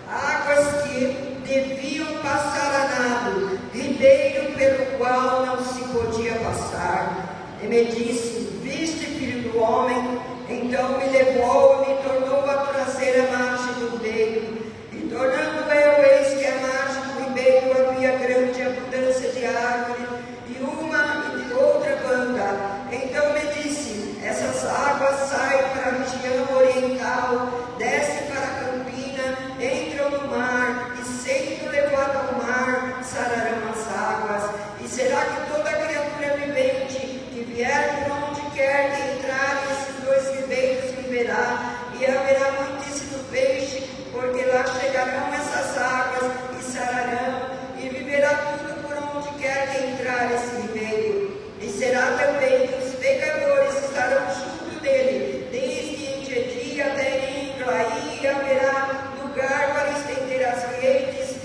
águas que deviam passar a nado, ribeiro pelo qual não se podia passar. E me disse: viste, filho do homem? Então me levou e me tornou a trazer a margem do ribeiro. E tornando eu, eis que a margem do ribeiro havia grande abundância de árvores, e uma e de outra banda. Então me disse: essas águas saem para a região oriental, descem para a campina, entram no mar, e sendo levado ao mar, sararão as águas. E será que toda criatura vivente que vier por onde quer que entrar nesses dois ribeiros viverá, e haverá muitíssimo peixe, porque lá chegarão essas águas e sararão, e viverá tudo por onde quer que entrar esse ribeiro. E será também que os pecadores estarão junto dele, desde Engedi até Engla, e haverá lugar para estender as redes,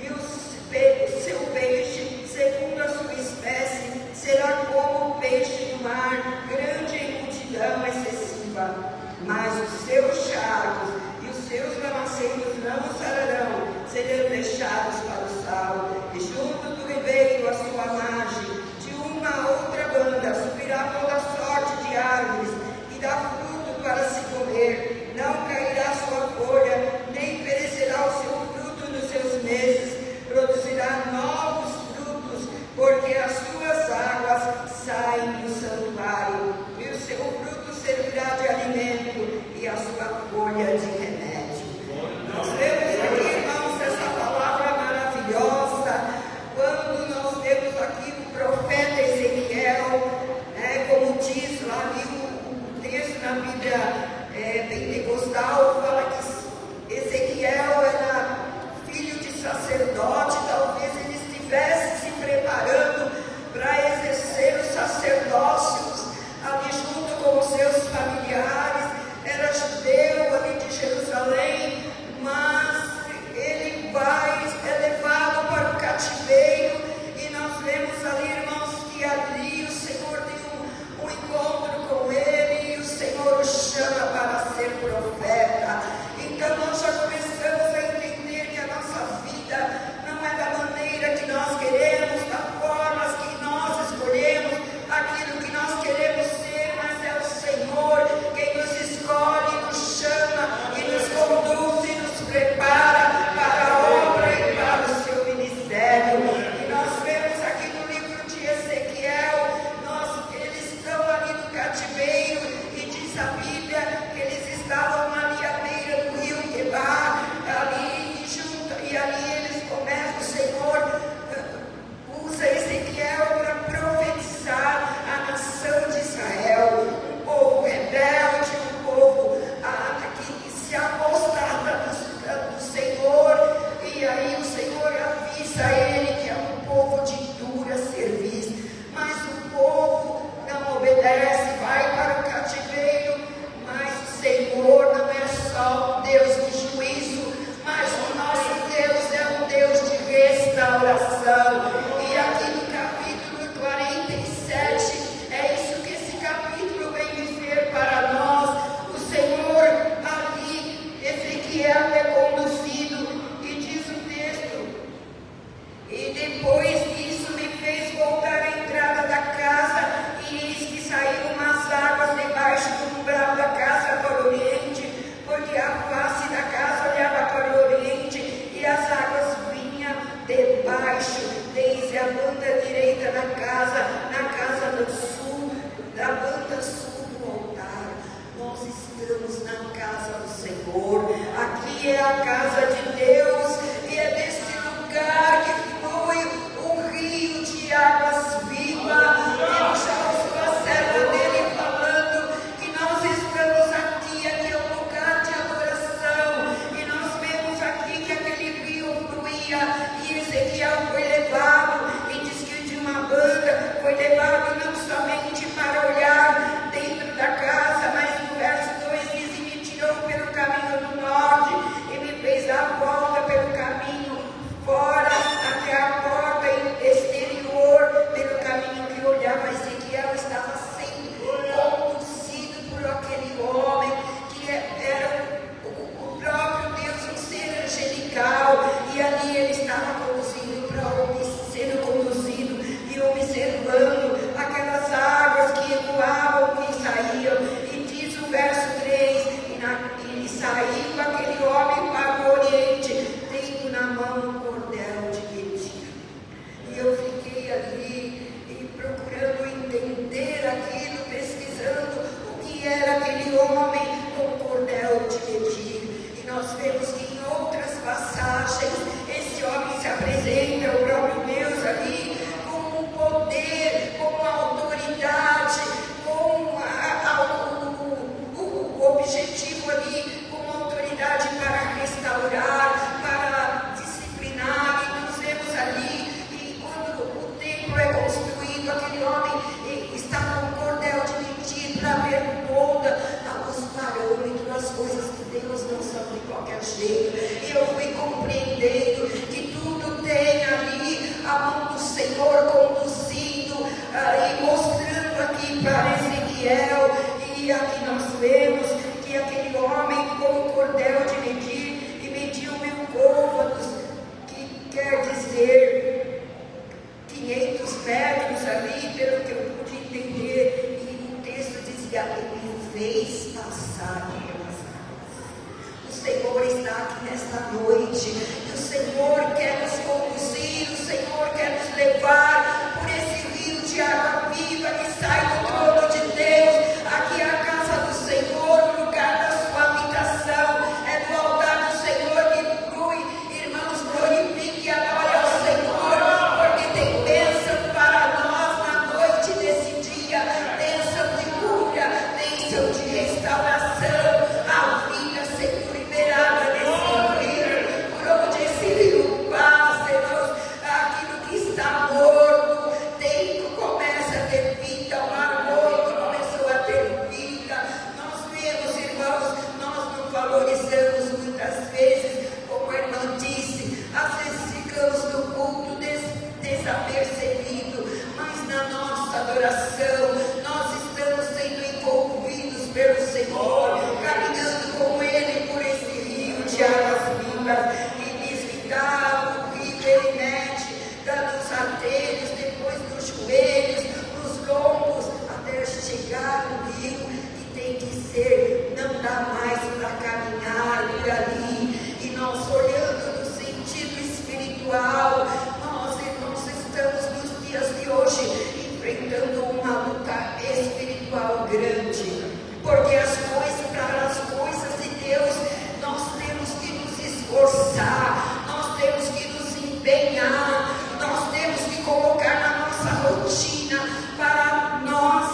e o seu peixe, segundo a sua espécie, será como o peixe do mar, grande em multidão excessiva. Mas os seus charcos e os seus lamaceiros não sararão, serão deixados para o sal. E junto do ribeiro, a sua margem, de uma a outra banda, subirá toda sorte de árvores, que dá fruto para se comer. Não cairá sua folha, nem perecerá o seu fruto nos seus meses. Produzirá novos frutos, porque as suas águas saem do santuário, e o seu fruto servirá de alimento, e a sua folha de remédio. Nós vemos aqui, irmãos, essa palavra maravilhosa, quando nós temos aqui o profeta Ezequiel, como diz lá o texto na Bíblia pentecostal, fala que Ezequiel era filho de sacerdote, talvez ele estivesse se preparando para exercer os sacerdócios ali junto com os seus familiares, era judeu ali de Jerusalém. vemos que em outras passagens esse homem se apresenta ao próprio Deus ali com um poder, com uma autoridade, com o objetivo ali, com uma autoridade para restaurar, para disciplinar. E nós vemos ali, e quando o templo é construído, aquele homem está com um cordel de medir para ver toda os parâmetros, as coisas que Deus não são de qualquer jeito. E eu fui compreendendo que tudo tem ali a mão do Senhor conduzindo e mostrando aqui para Ezequiel. E aqui nós vemos que aquele homem com o cordel de medir e mediu 1000 côvados, que quer dizer 500 metros ali, pelo que eu pude entender. E o texto dizia: ele fez passar pelas águas. O Senhor está aqui nesta noite, e o Senhor quer nos conduzir, o Senhor quer nos levar por esse rio de água viva que sai do trono de Deus. Aqui é a casa do Senhor, o lugar da sua habitação, é do altar do Senhor que flui. Irmãos, glorifique e adore ao Senhor, porque tem bênção para nós na noite desse dia, bênção de cura, bênção de restauração, a vida sendo liberada nesse rio, por onde esse rio passa, irmãos. Aquilo que está morto começa a ter vida, o mar morto começou a ter vida. Nós vemos, irmãos, nós não valorizamos muitas vezes, como a irmã disse, às vezes ficamos no culto desapercebido, mas na nossa adoração nós estamos sendo envolvidos pelo Senhor, caminhando com Ele por esse rio de águas vivas. E diz que dá o rio, ele mete, dá nos atelhos, depois nos joelhos, nos lombos, até chegar no rio, que tem que ser, não dá mais para caminhar por ali. E nós, olhando no sentido espiritual, nós, irmãos, estamos nos dias de hoje enfrentando uma luta espiritual grande, porque para as coisas de Deus nós temos que nos esforçar, nós temos que nos empenhar, nós temos que colocar na nossa rotina para nós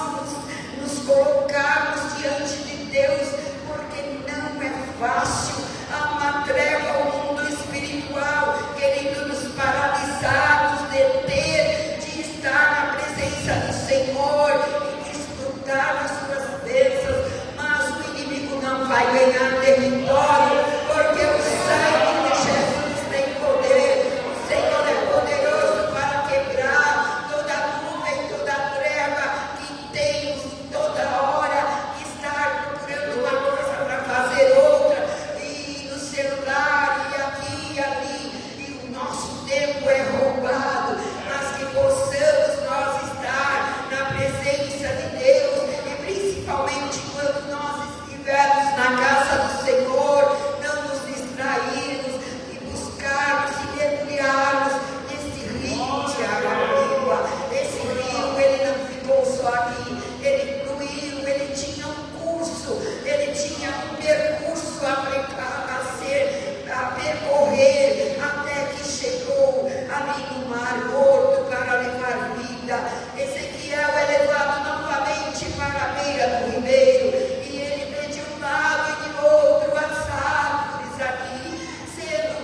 nos colocarmos diante de Deus, porque não é fácil. Há uma treva ao mundo espiritual querendo nos paralisar, nos deter de estar na presença do Senhor e desfrutar das suas bênçãos, mas o inimigo não vai ganhar território, porque o sangue de Jesus tem poder. O Senhor é poderoso para quebrar toda nuvem, toda treva que tem toda hora que estar procurando uma coisa para fazer outra, e no celular, e aqui e ali, e o nosso tempo é roubado. Mas que possamos nós estar na presença de Deus, e principalmente quando nós estivermos na casa do Senhor, não nos distrairmos e buscarmos e mergulharmos nesse rio de água viva. Esse rio, ele não ficou só aqui, ele fluiu, ele tinha um curso, ele tinha um percurso a percorrer, até que chegou ali no Mar Morto para levar vida. Ezequiel é levado novamente para a beira do ribeiro, e ele vê de um lado e de outro as árvores aqui sendo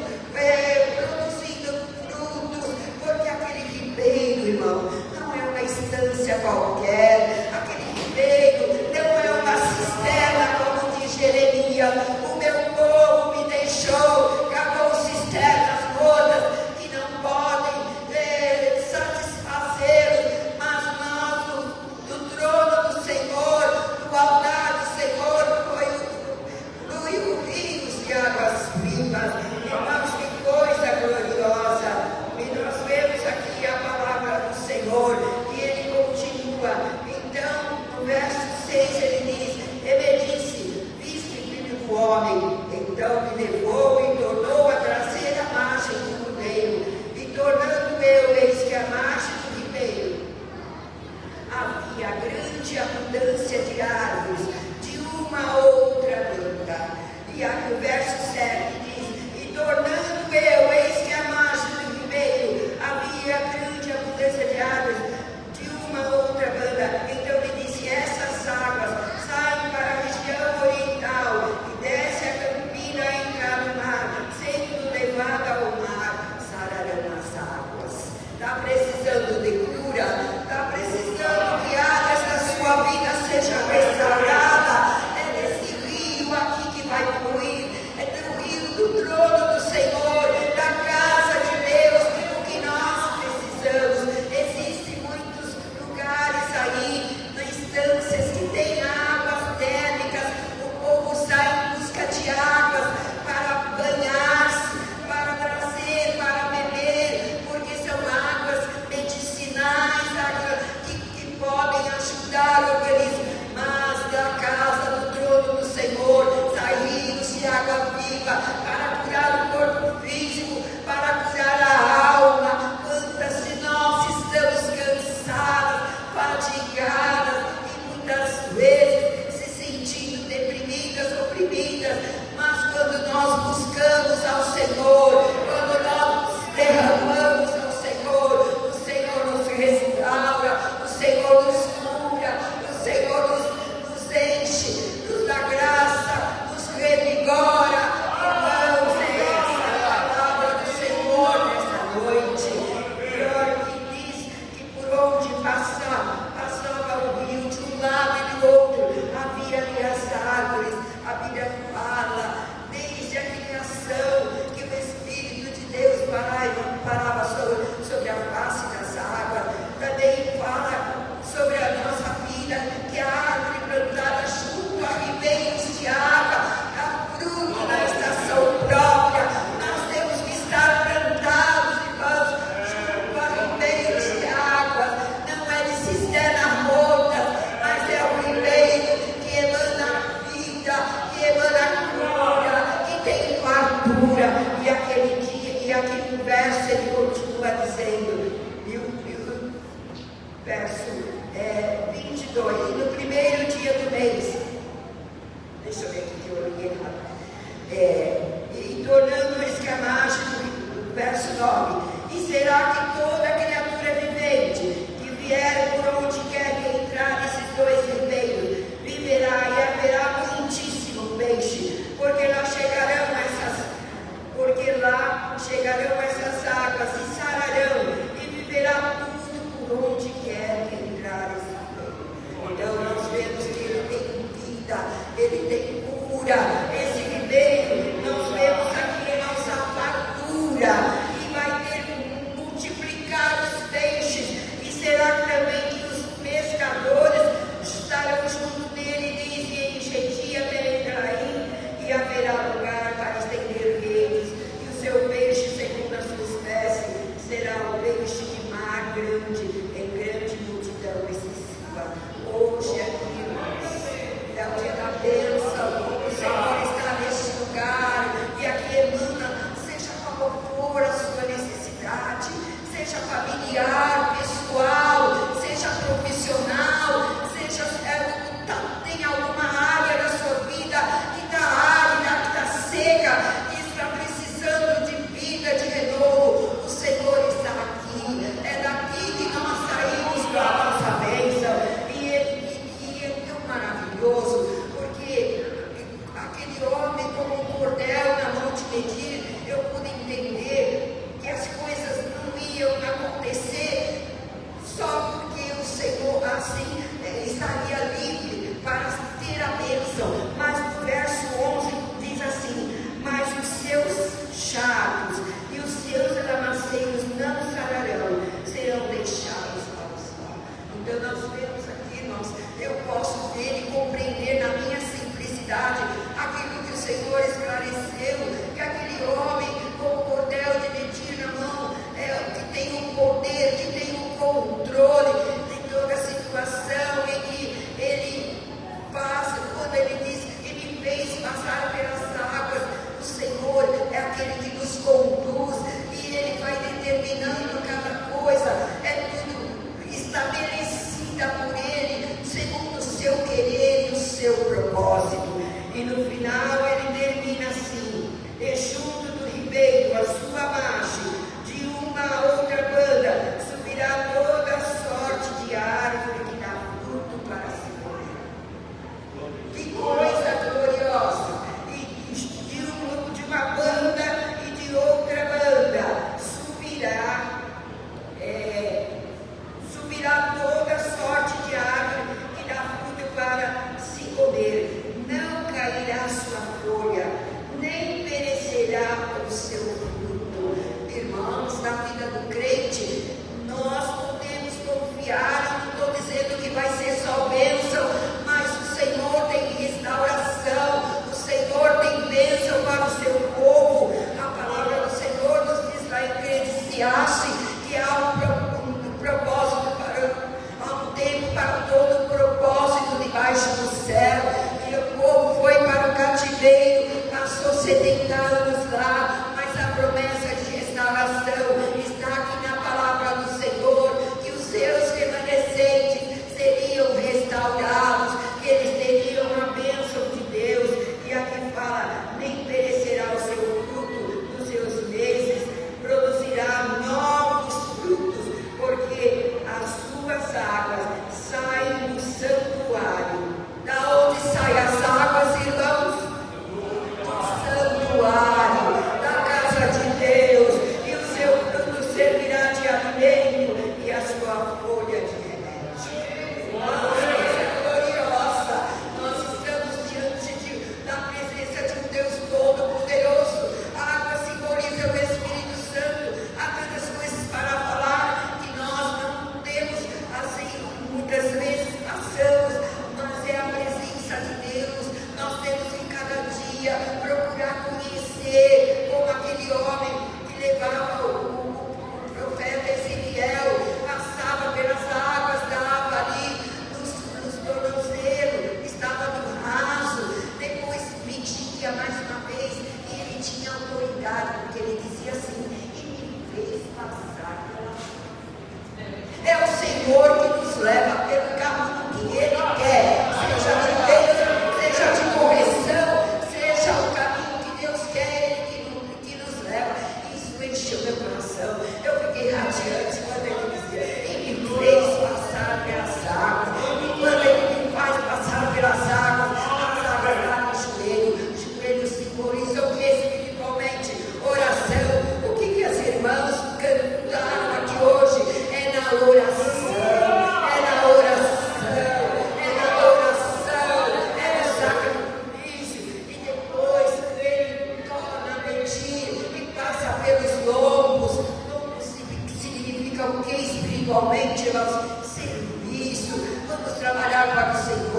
produzindo frutos, porque aquele ribeiro, irmão, não é uma estância qualquer, aquele ribeiro não é uma cisterna, como diz Jeremias: o meu povo me deixou, cavou cisternas todas que não podem satisfazê-los, mas nós, do trono do Senhor, do altar do Senhor, fluiu rios de águas vivas. Irmãos, que coisa gloriosa! E nós vemos aqui a palavra do Senhor, e ele continua. Então, no verso 6 ele diz: e me disse, viste, filho do homem? Então me levou e tornou a trazer a margem do ribeiro, e tornando eu, eis que a margem do ribeiro havia grande abundância de árvores, de uma outra banda. E aí o verso 7 aflitiva, para curar o corpo físico, para curar a alma. Quantas de nós estamos cansadas, fatigadas e muitas vezes se sentindo deprimidas, oprimidas, mas quando nós buscamos ao Senhor, quando nós derramamos ao Senhor, o Senhor nos restaura, o Senhor nos cura, o Senhor nos enche, nos dá graça, nos revigora. Irmãos, é essa a palavra do Senhor nessa noite. Pior que diz que por onde passava o rio de um lado e do outro, havia ali as árvores. A Bíblia fala, desde a criação, que o Espírito de Deus parava sobre a face das águas. Também fala sobre a nossa vida, que a árvore plantada junto a ribeiros de água dá fruto na estação própria. Nós temos que estar plantados, irmãos, junto a ribeiros de água. Não é de cisterna rota, mas é o ribeiro que emana a vida, que emana a cura, que tem fartura. E aquele dia, e aquele verso ele continua dizendo, e o verso 22, e no primeiro dia do mês, deixa eu ver aqui que eu olhei errado, e tornando a escamagem do verso 9, e será que toda criatura vivente que vier por onde quer que entrar nesses dois ribeiros, viverá, e haverá muitíssimo peixe, porque lá chegarão essas águas e sararão, e viverá tudo por onde quer que entrar esse ribeiro. Então nós vemos que ele tem vida, ele tem cura. Esse ribeiro, nós vemos aqui a nossa fartura, e vai ter multiplicar os peixes, e será também que os pescadores estarão junto dele, diz, e encheria Beretraim, e haverá lugar para estender redes, e o seu peixe, segundo a sua espécie, será o peixe de mar grande, em grande multidão excessiva. Hoje aqui, irmãos, é o dia da bênção, o Senhor está neste lugar, e aqui emana, seja qual for a sua necessidade, seja familiar, pessoal, seja profissional, seja tem alguma área da sua vida que está árida, que está seca, que está precisando de vida, de renovo. O Senhor está aqui, é daqui que nós saímos para a nossa bênção, e é tão maravilhoso, porque aquele homem como um cordel na mão de medir, eu pude entender que as coisas não iam acontecer só porque o Senhor assim estaria livre para ter a bênção. Mas no verso 11 diz assim: mas os seus charcos e os seus lamaceiros não sararão, serão deixados para o sol. Então nós vemos aqui, irmãos, eu posso ver e compreender na minha simplicidade aquilo que o Senhor esclareceu, que aquele homem com o cordel de medir na mão, que tem o poder, que tem o controle de toda a situação, e que ele passa, quando ele diz que me fez passar pelas águas, o Senhor é aquele que nos conduz, e ele vai determinando cada coisa, é tudo estabelecida por ele, segundo o seu querer e o seu propósito. E no final ele termina assim: e junto do ribeiro, a sua margem, de uma a outra banda, subirá toda sorte de árvore que dá fruto para se comer. Que coisa gloriosa! E de uma banda e de outra banda subirá toda sorte de árvore que dá fruto para se comer. Não cairá sua folha, nem perecerá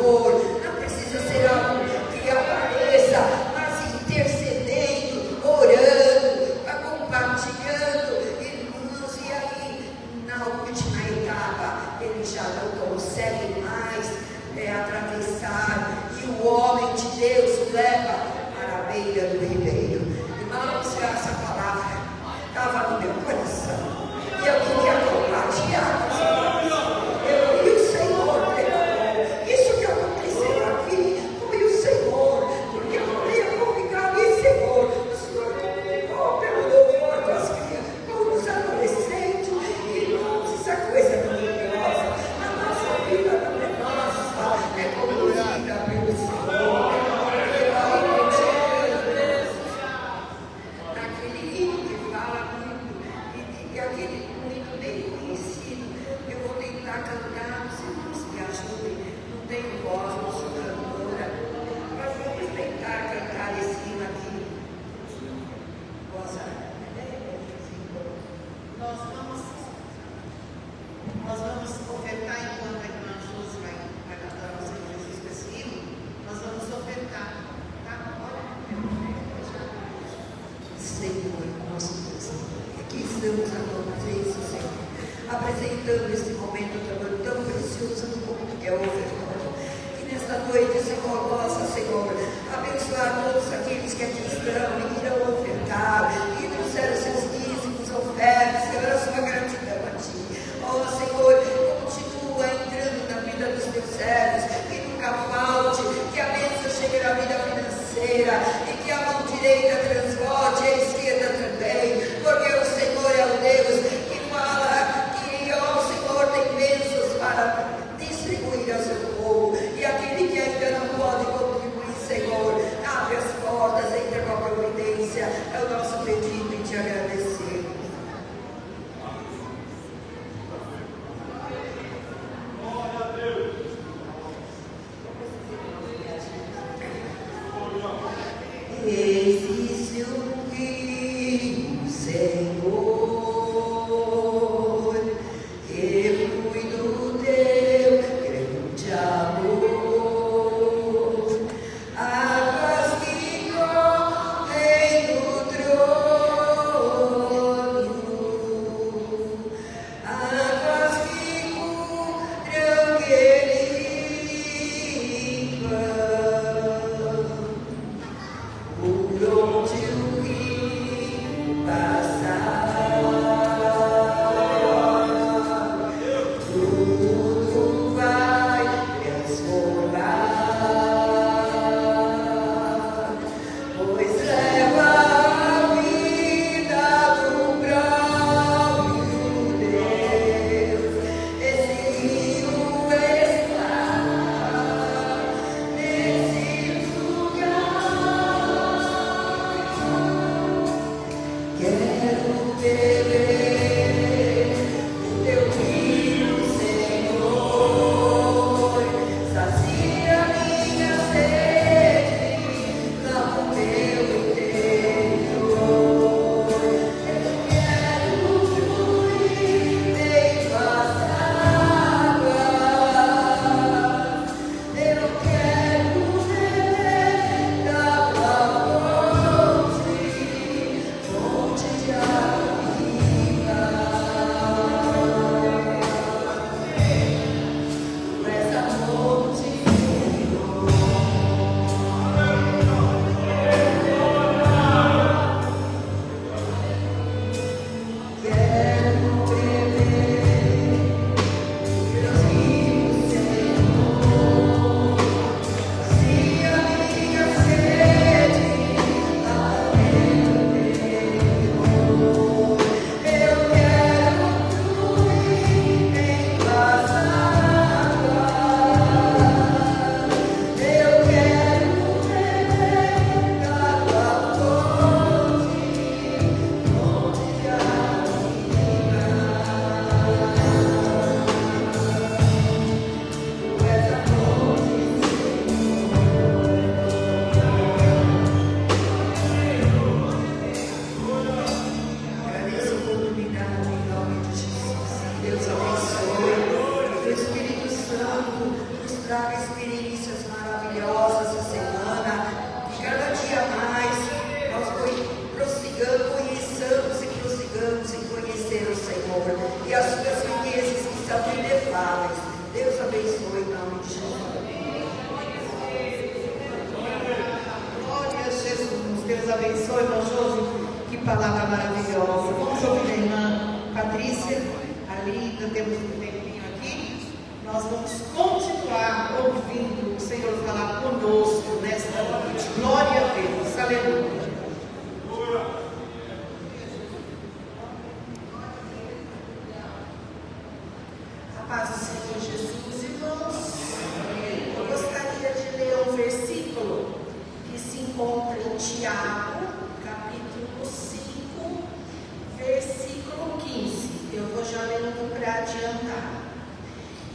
Senhor. Não precisa ser algo que apareça, mas intercedendo, orando, compartilhando, irmãos. E aí, na última etapa, ele já não consegue mais atravessar, e o homem de Deus leva para a beira do ribeiro. Irmãos, essa palavra estava no meu coração e eu queria compartilhar com vocês. Eu vi o Senhor preparou. Isso que aconteceu aqui foi o Senhor, porque eu não ia ficar ali, Senhor. O Senhor comunicou pelo louvor com as crianças, com os adolescentes. Irmãos, isso é coisa maravilhosa. A nossa vida não é nossa, é conduzida pelo Senhor. Naquele hino que fala muito, e aquele hino bem conhecido, eu vou tentar cantar, os irmãos me ajudem, não tenho voz, não sou cantora, mas vamos tentar cantar esse hino aqui. Nós vamos ofertar enquanto a irmã Júlia vai cantar ao Senhor Jesus com esse hino. Nós vamos ofertar, tá? Senhor, nosso Deus, aqui estamos a tua presença, Senhor, apresentando esse momento tão precioso no mundo que é o ofertório. Que nesta noite, Senhor, possa, Senhor, abençoar todos aqueles que aqui estão e irão ofertar, e trouxeram seus dízimos, ofertas, Senhor, a sua gratidão a Ti. Ó Senhor, continua entrando na vida dos teus servos, que nunca falte, que a bênção chegue na vida financeira, e que a mão direita transborde, a esquerda também, porque o Senhor é o Deus que fala que, ó Senhor, tem bênçãos para distribuir ao seu povo, e aquele que ainda não pode contribuir, Senhor, abre as portas, entra com a providência, é o nosso pedido e te agradecemos. Existe um traga experiências maravilhosas essa semana, que cada dia mais nós conheçamos e prossigamos em conhecer o Senhor e as suas riquezas que são inefáveis. Deus abençoe em nome de Jesus. Glória a Jesus. Deus abençoe, irmão Josi. Que palavra maravilhosa. Vamos ouvir a irmã Patrícia. Ali, ainda temos um tempinho aqui. Nós vamos continuar ouvindo o Senhor falar conosco nesta noite. Glória a Deus. Aleluia. A paz do Senhor Jesus, irmãos. Eu gostaria de ler um versículo que se encontra em Tiago, capítulo 5, versículo 15. Eu vou já lendo para adiantar.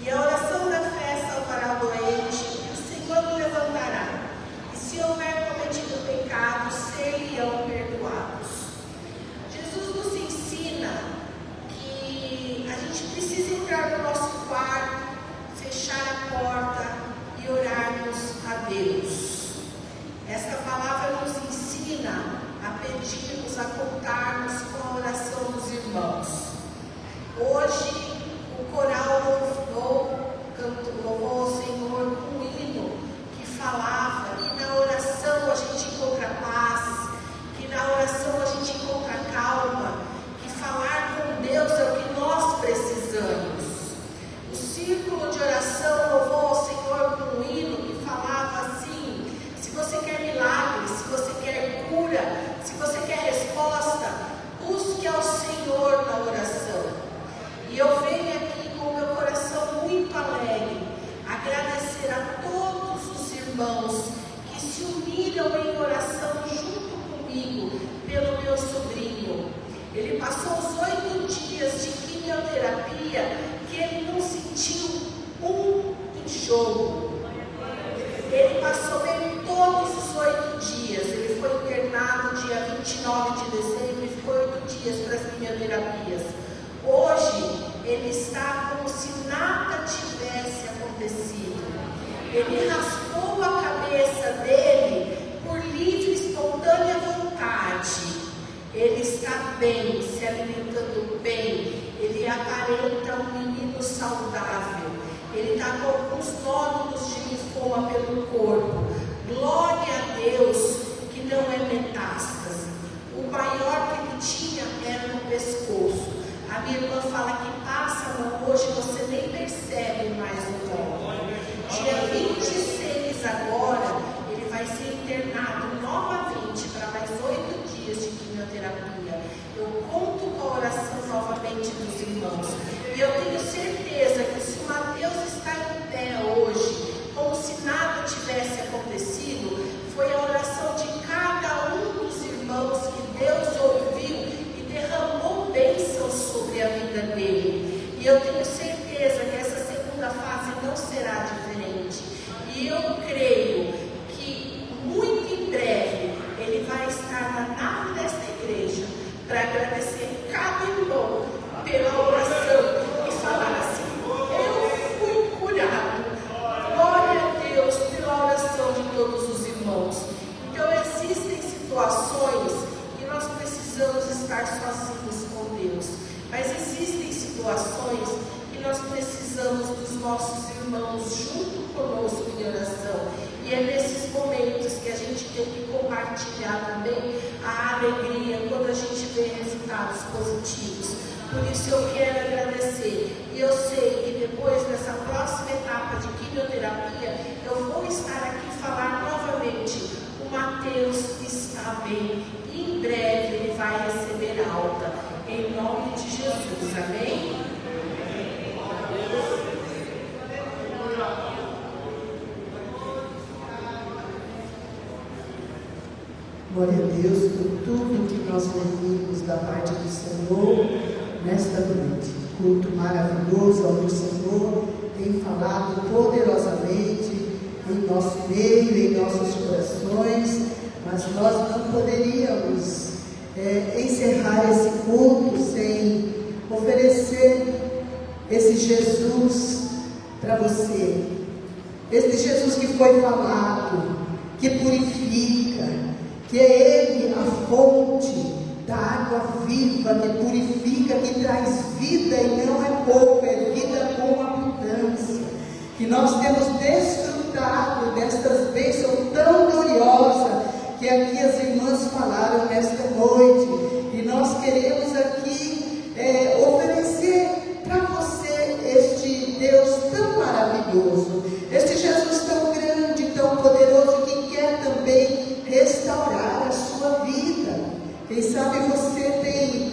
E a oração da fé salvará o doente, e o Senhor o levantará. E se houver cometido pecados, seriam perdoados. Jesus nos ensina que a gente precisa entrar no nosso quarto, fechar a porta e orarmos a Deus. Esta palavra nos ensina a pedirmos, a contarmos com a oração dos irmãos. Hoje, o coral louvou ao Senhor com um hino que falava que na oração a gente encontra paz, que na oração a gente encontra calma, que falar com Deus é o que nós precisamos. O círculo de oração louvou ao Senhor com um hino que falava assim: se você quer milagre, se você quer cura, se você quer resposta, busque ao Senhor na oração. E eu venho aqui com o meu coração muito alegre, agradecer a todos os irmãos que se uniram em oração junto comigo pelo meu sobrinho. Ele passou os 8 dias de quimioterapia que ele não sentiu um enjoo. Ele passou bem todos os 8 dias. Ele foi internado dia 29 de dezembro e ficou 8 dias para as quimioterapias. Hoje, ele está como se nada tivesse acontecido. Ele raspou a cabeça dele por livre e espontânea vontade. Ele está bem, se alimentando bem. Ele aparenta um menino saudável. Ele está com alguns nódulos de linfoma pelo corpo. Glória a Deus que não é metástase. O maior que ele tinha era no pescoço. A minha irmã fala que passa a mão hoje, você nem percebe mais o nódulo. Dia 26 agora, ele vai ser internado novamente para mais 8 dias de quimioterapia. Eu conto com a oração novamente dos irmãos. E eu tenho certeza que se o Mateus está em pé hoje, como se nada tivesse acontecido, foi a oração de cada um dos irmãos que Deus ouviu e derramou bênçãos sobre a vida dele. E eu tenho certeza que essa segunda fase não será diferente. E eu creio que muito em breve ele vai estar na nave desta igreja para agradecer cada irmão pela oração e falar assim: eu fui curado. Glória a Deus pela oração de todos os irmãos. Então existem situações que nós precisamos estar sozinhos com Deus, mas existem situações que nós precisamos dos nossos irmãos junto conosco em oração. E é nesses momentos que a gente tem que compartilhar também a alegria quando a gente vê resultados positivos. Por isso eu quero agradecer. E eu sei que depois dessa próxima etapa de quimioterapia, eu vou estar aqui falar novamente: o Mateus está bem. E em breve ele vai receber alta. Em nome de Jesus. Amém? Glória a Deus por tudo que nós ouvimos da parte do Senhor nesta noite. Culto maravilhoso onde o Senhor tem falado poderosamente em nosso meio, em nossos corações, mas nós não poderíamos encerrar esse culto sem oferecer esse Jesus para você. Este Jesus que foi falado, que purifica, que é Ele a fonte da água viva, que purifica, que traz vida e não é pouco, é vida com abundância. Que nós temos desfrutado destas bênçãos tão gloriosas que aqui as irmãs falaram nesta noite. E nós queremos aqui oferecer para você este Deus tão maravilhoso, este Jesus tão grande, tão poderoso, que quer também restaurar a sua vida. Quem sabe você tem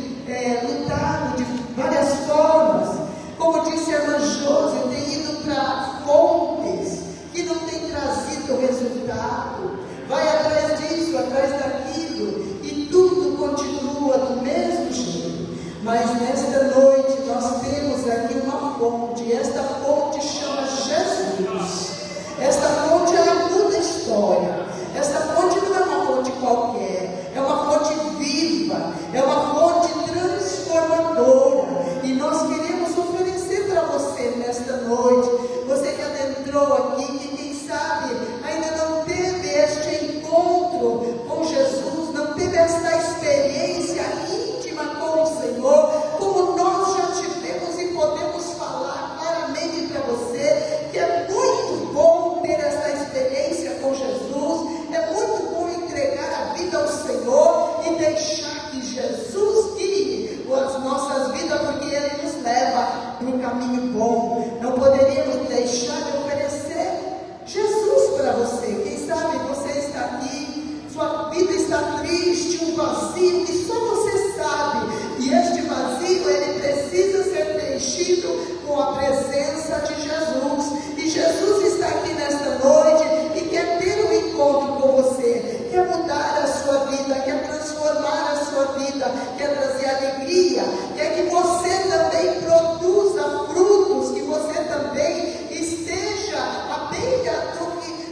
lutado de várias formas, como disse a irmã Josi, tem ido para fontes que não tem trazido resultado, vai atrás disso, atrás daquilo, e tudo continua do mesmo jeito. Mas nesta noite nós temos aqui uma fonte, e esta fonte chama Jesus. Esta fonte, ela muda a história. Esta fonte não é uma fonte qualquer, é uma fonte viva, é uma fonte transformadora. E nós queremos oferecer para você nesta noite, você que adentrou aqui, que quem sabe ainda não teve este encontro com Jesus, não teve esta experiência íntima com o Senhor, como nós já tivemos, e podemos falar claramente para você que é muito bom ter essa experiência com Jesus, é muito bom entregar a vida ao Senhor e deixar que Jesus guie as nossas vidas, porque Ele nos leva para um caminho bom. Não poderíamos deixar de oferecer Jesus para você. Quem sabe você está aqui, sua vida está triste, um vazio que só você sabe, e este vazio ele precisa ser preenchido com a presença de Jesus. E Jesus está aqui nesta noite e quer ter um encontro com você, quer mudar a sua vida, quer transformar a sua vida, quer trazer alegria, quer que você também produza frutos, que você também esteja à beira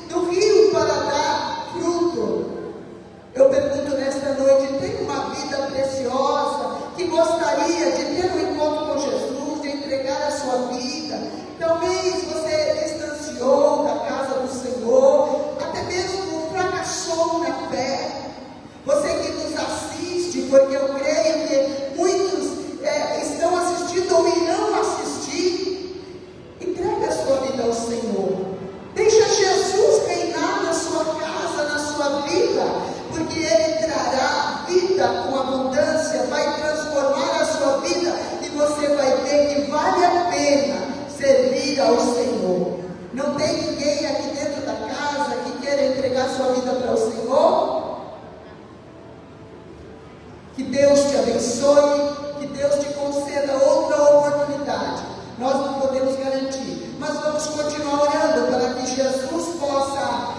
do rio para dar fruto. Eu pergunto nesta noite, tem uma vida preciosa, que gostaria de ter um encontro com Jesus, de entregar a sua vida? Talvez você distanciou da casa do Senhor, até mesmo fracassou na fé. Você que nos assiste, porque eu creio que muitos estão assistindo ou irão assistir, entregue a sua vida ao Senhor. Deixa Jesus reinar na sua casa, na sua vida, porque Ele trará vida com abundância, vai transformar a sua vida, e você vai ver que vale a pena servir ao Senhor. Não tem ninguém aqui dentro da casa que queira entregar sua vida para o Senhor? Que Deus te abençoe, que Deus te conceda outra oportunidade. Nós não podemos garantir, mas vamos continuar orando para que Jesus possa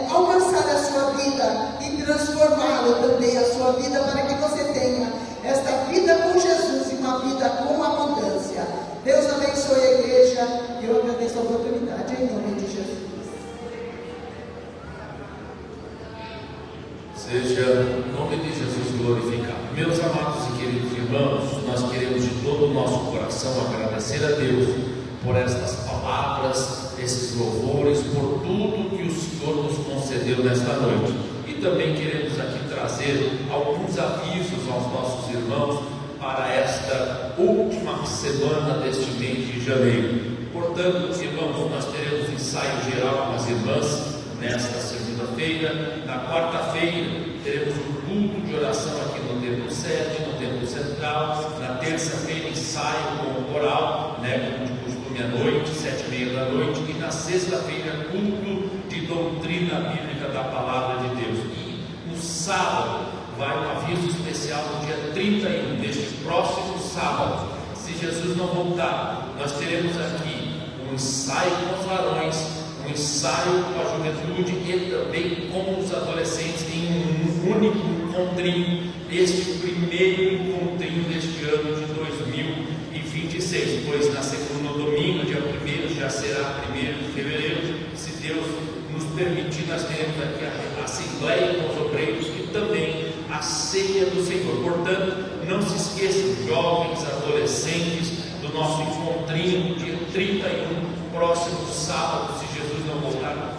alcançar a sua vida e transformá-lo também, a sua vida, para que você tenha esta vida com Jesus e uma vida com abundância. Deus abençoe a igreja, e eu agradeço a oportunidade em nome de Jesus. Seja o nome de Jesus glorificado. Meus amados e queridos irmãos, nós queremos de todo o nosso coração agradecer a Deus por estas palavras, esses louvores, por tudo que o Senhor nos concedeu nesta noite. E também queremos aqui trazer alguns avisos aos nossos irmãos para esta última semana deste mês de janeiro. Portanto, irmãos, nós teremos ensaio geral com as irmãs nesta segunda-feira. Na quarta-feira teremos um culto de oração aqui no Templo Sede, no Templo Central. Na terça-feira, ensaio com o coral, como de costume à noite, 7h30 da noite. E na sexta-feira, culto de doutrina bíblica da Palavra de Deus. E no sábado vai um aviso especial no dia 31, neste próximo sábado. Se Jesus não voltar, nós teremos aqui um ensaio com os varões, um ensaio com a juventude e também com os adolescentes em um único encontrinho, este primeiro encontrinho deste ano de 2026, pois no domingo, dia 1º, já será 1º de fevereiro, se Deus nos permitir, nós teremos aqui a Assembleia com os obreiros e também a ceia do Senhor. Portanto, não se esqueçam, jovens, adolescentes, do nosso encontrinho, dia 31, próximo sábado, se Jesus não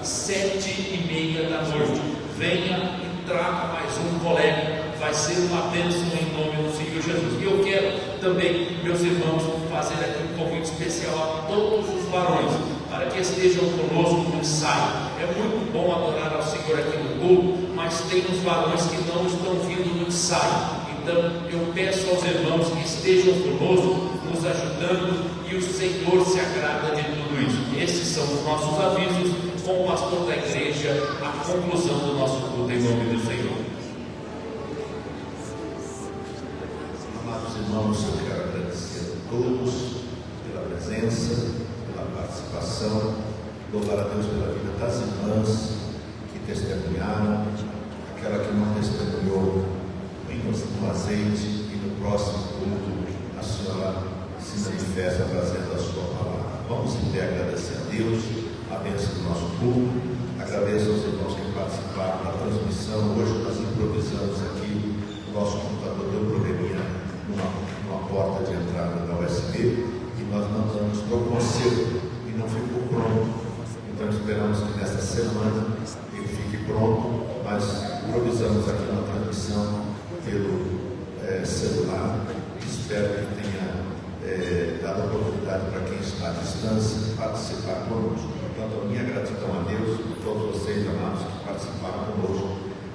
7h30 da noite. Venha e traga mais um colega, vai ser uma bênção em nome do Senhor Jesus. E eu quero também, meus irmãos, fazer aqui um convite especial a todos os varões, para que estejam conosco no ensaio. É muito bom adorar ao Senhor aqui no culto, mas tem uns varões que não estão vindo no ensaio. Então eu peço aos irmãos que estejam conosco, nos ajudando, e o Senhor se agrada de tudo isso. Esses são os nossos avisos com o pastor da igreja, a conclusão do nosso culto em nome do Senhor. Amados irmãos, eu quero agradecer a todos pela presença, pela participação, louvar a Deus pela vida das irmãs que testemunharam, aquela que não testemunhou, no azeite, e no próximo culto a senhora se manifesta trazendo a sua palavra. Vamos então agradecer a Deus, a bênção do nosso culto. Agradeço aos irmãos que participaram da transmissão. Hoje nós improvisamos aqui, o nosso computador deu probleminha numa porta de entrada da USB, e nós mandamos tão cedo e não ficou pronto. Então esperamos que nesta semana ele fique pronto, mas improvisamos aqui na transmissão pelo celular. Espero que tenha dado a oportunidade para quem está à distância participar conosco. Portanto, a minha gratidão a Deus e a todos vocês, amados, que participaram conosco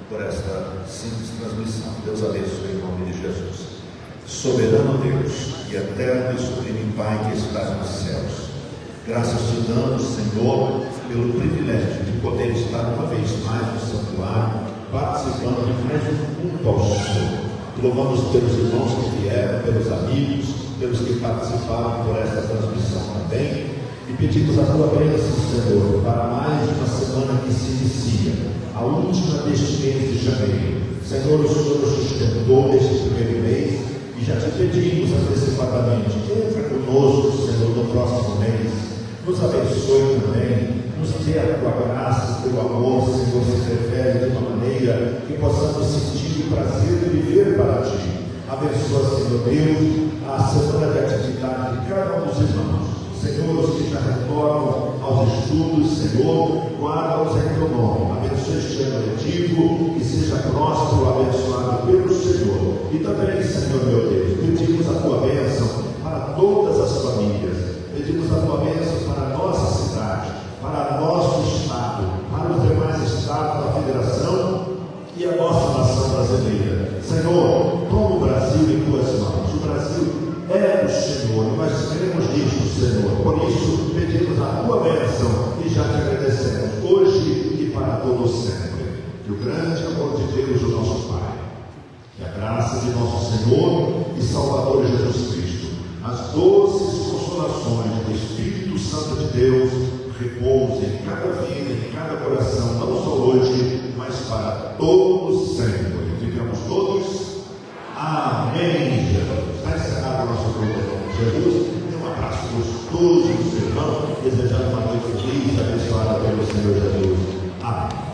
por esta simples transmissão. Deus abençoe em nome de Jesus. Soberano Deus e eterno e sublime Pai que estás nos céus, graças te damos, Senhor, pelo privilégio de poder estar uma vez mais no santuário, participando de mais um culto ao Senhor. Louvamos pelos irmãos que vieram, pelos amigos, pelos que participaram por esta transmissão também, e pedimos a tua bênção, Senhor, para mais uma semana que se inicia, a última deste mês de janeiro. Senhor, o Senhor nos sustentou neste primeiro mês, e já te pedimos antecipadamente, entra conosco, Senhor, no próximo mês, nos abençoe também, nos dê a tua graça, o teu amor, Senhor, se revele de uma maneira que possamos sentir o prazer de viver para ti. Abençoa, Senhor Deus, a semana de atividade de cada um dos irmãos. Senhor, os que já retornam aos estudos, Senhor, guarda-os em teu nome. Abençoa este ano letivo, que seja próspero, abençoado pelo Senhor. E também, Senhor meu Deus, pedimos a tua bênção para todas as famílias. Pedimos a tua bênção para a nossa cidade, para nosso estado, para os demais estados da federação e a nossa nação brasileira. Senhor, toma o Brasil em tuas mãos. O Brasil é do Senhor, e nós queremos disso, Senhor. Por isso, pedimos a tua bênção e já te agradecemos, hoje e para todo sempre. Que o grande amor de Deus, o nosso Pai, que a graça de nosso Senhor e Salvador Jesus Cristo, as doces consolações do Espírito Santo de Deus, repouse em cada vida, em cada coração, não só hoje, mas para todos sempre. Ficamos todos. Amém, Jesus. Está encerrado o nosso culto em nome de Jesus. Um abraço gostoso do seu irmão, desejando uma noite feliz, abençoada pelo Senhor Jesus. Amém.